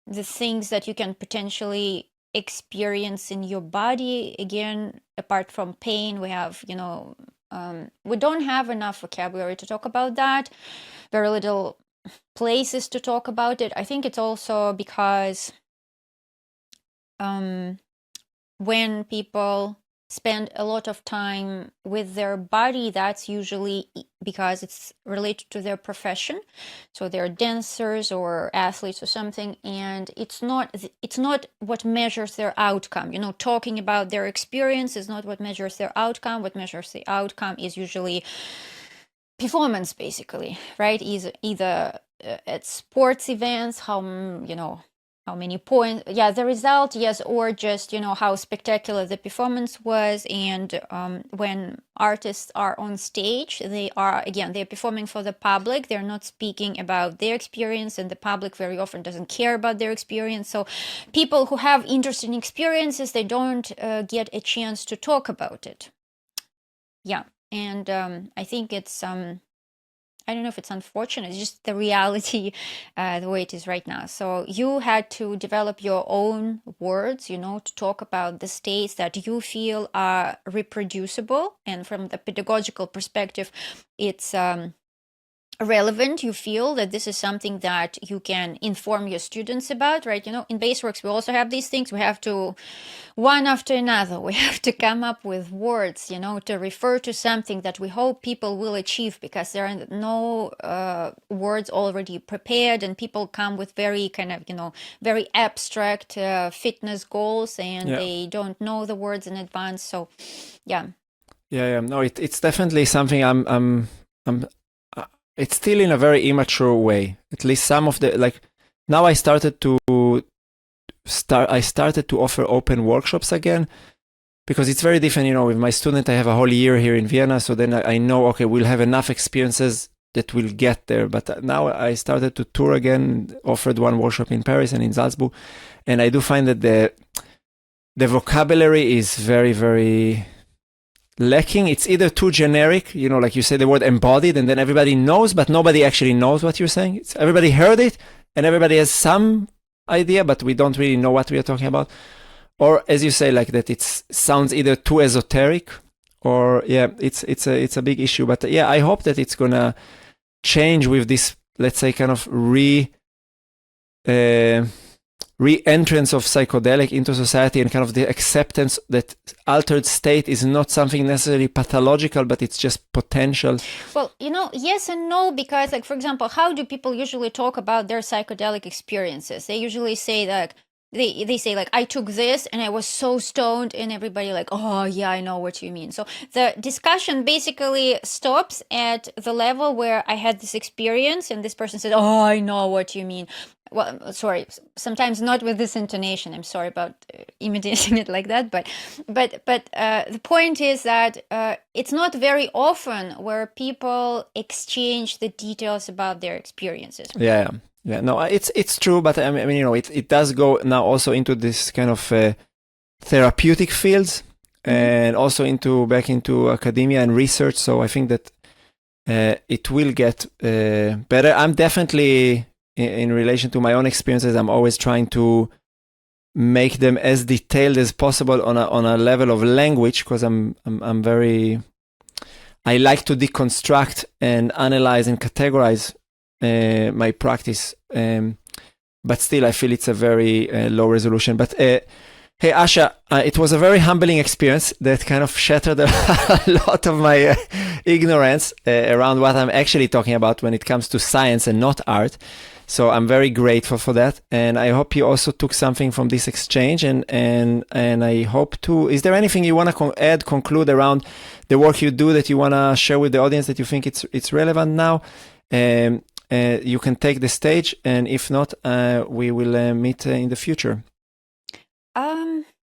the things that you can potentially experience in your body, again, apart from pain, we have, we don't have enough vocabulary to talk about that, very little places to talk about it. I think it's also because when people spend a lot of time with their body, that's usually because it's related to their profession. So they're dancers or athletes or something, and it's not what measures their outcome. Talking about their experience is not what measures their outcome. What measures the outcome is usually performance, basically, right? Either at sports events, how many points, the result, yes, or just, how spectacular the performance was. And when artists are on stage, they're performing for the public. They're not speaking about their experience, and the public very often doesn't care about their experience. So people who have interesting experiences, they don't get a chance to talk about it. Yeah. And I think it's I don't know if it's unfortunate, it's just the reality, the way it is right now. So you had to develop your own words, to talk about the states that you feel are reproducible. And from the pedagogical perspective, it's relevant. You feel that this is something that you can inform your students about, right? In Baseworks, we also have these things. We have to, one after another, we have to come up with words, to refer to something that we hope people will achieve, because there are no words already prepared, and people come with very kind of, very abstract fitness goals, and they don't know the words in advance. So, yeah. No, it's definitely something I'm it's still in a very immature way. At least some of the, like, now I started to offer open workshops again, because it's very different, with my student, I have a whole year here in Vienna. So then I know, okay, we'll have enough experiences that will get there. But now I started to tour again, offered one workshop in Paris and in Salzburg. And I do find that the vocabulary is very, very lacking. It's either too generic, like you say the word embodied, and then everybody knows, but nobody actually knows what you're saying. Everybody heard it, and everybody has some idea, but we don't really know what we are talking about. Or, as you say, like that, it sounds either too esoteric, or it's a big issue. But I hope that it's gonna change with this, let's say, kind of re-entrance of psychedelic into society and kind of the acceptance that altered state is not something necessarily pathological, but it's just potential? Well, yes and no, because, like, for example, how do people usually talk about their psychedelic experiences? They usually say that they say, like, I took this and I was so stoned, and everybody like, oh yeah, I know what you mean. So the discussion basically stops at the level where I had this experience and this person said, oh, I know what you mean. Well, sorry, sometimes not with this intonation. I'm sorry about imitating it like that, but the point is that it's not very often where people exchange the details about their experiences. Yeah. No, it's true, but I mean, it does go now also into this kind of therapeutic fields, and also back into academia and research. So I think that it will get better. I'm definitely, in relation to my own experiences, I'm always trying to make them as detailed as possible on a level of language, because I like to deconstruct and analyze and categorize my practice, but still I feel it's a very low resolution. But hey Asha, it was a very humbling experience that kind of shattered a lot of my ignorance around what I'm actually talking about when it comes to science and not art. So I'm very grateful for that, and I hope you also took something from this exchange. And I hope to. Is there anything you want to conclude around the work you do that you want to share with the audience that you think it's relevant now? You can take the stage, and if not, we will meet in the future.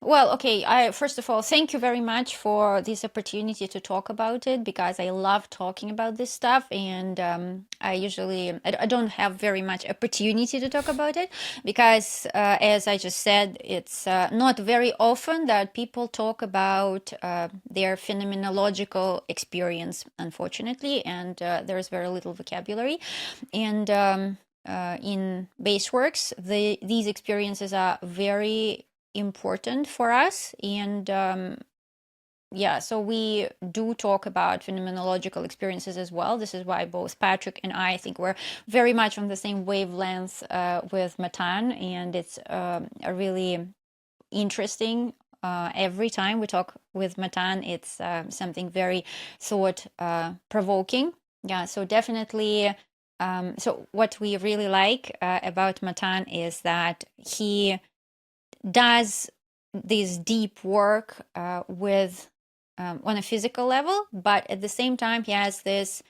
Well, okay. First of all, thank you very much for this opportunity to talk about it, because I love talking about this stuff, and I don't have very much opportunity to talk about it, because as I just said, it's not very often that people talk about their phenomenological experience, unfortunately, and there's very little vocabulary. And in Baseworks, these experiences are very important for us, and so we do talk about phenomenological experiences as well. This is why both Patrick and I think we're very much on the same wavelength with Matan, and it's a really interesting. Every time we talk with Matan, it's something very thought provoking. Yeah, so definitely. So what we really like about Matan is that he does this deep work with on a physical level, but at the same time he has this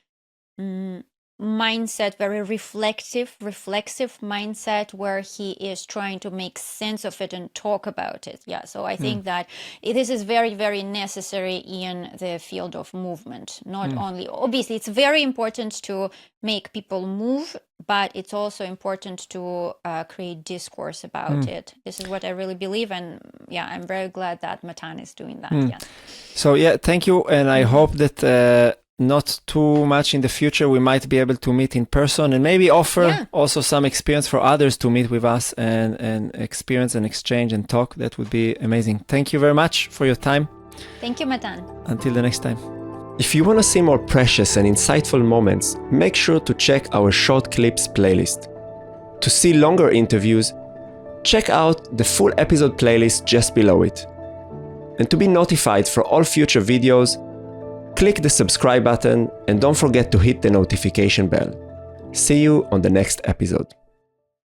mindset, very reflexive mindset, where he is trying to make sense of it and talk about it. Yeah, so I think that this is very, very necessary in the field of movement. Not only, obviously, it's very important to make people move, but it's also important to create discourse about it. This is what I really believe, and yeah, I'm very glad that Matan is doing that. Yeah. So yeah, thank you, and I hope that not too much in the future we might be able to meet in person, and maybe offer also some experience for others to meet with us and experience and exchange and talk. That would be amazing. Thank you very much for your time. Thank you, Matan. Until the next time. If you want to see more precious and insightful moments, make sure to check our short clips playlist. To see longer interviews, check out the full episode playlist just below it. And to be notified for all future videos, click the subscribe button and don't forget to hit the notification bell. See you on the next episode.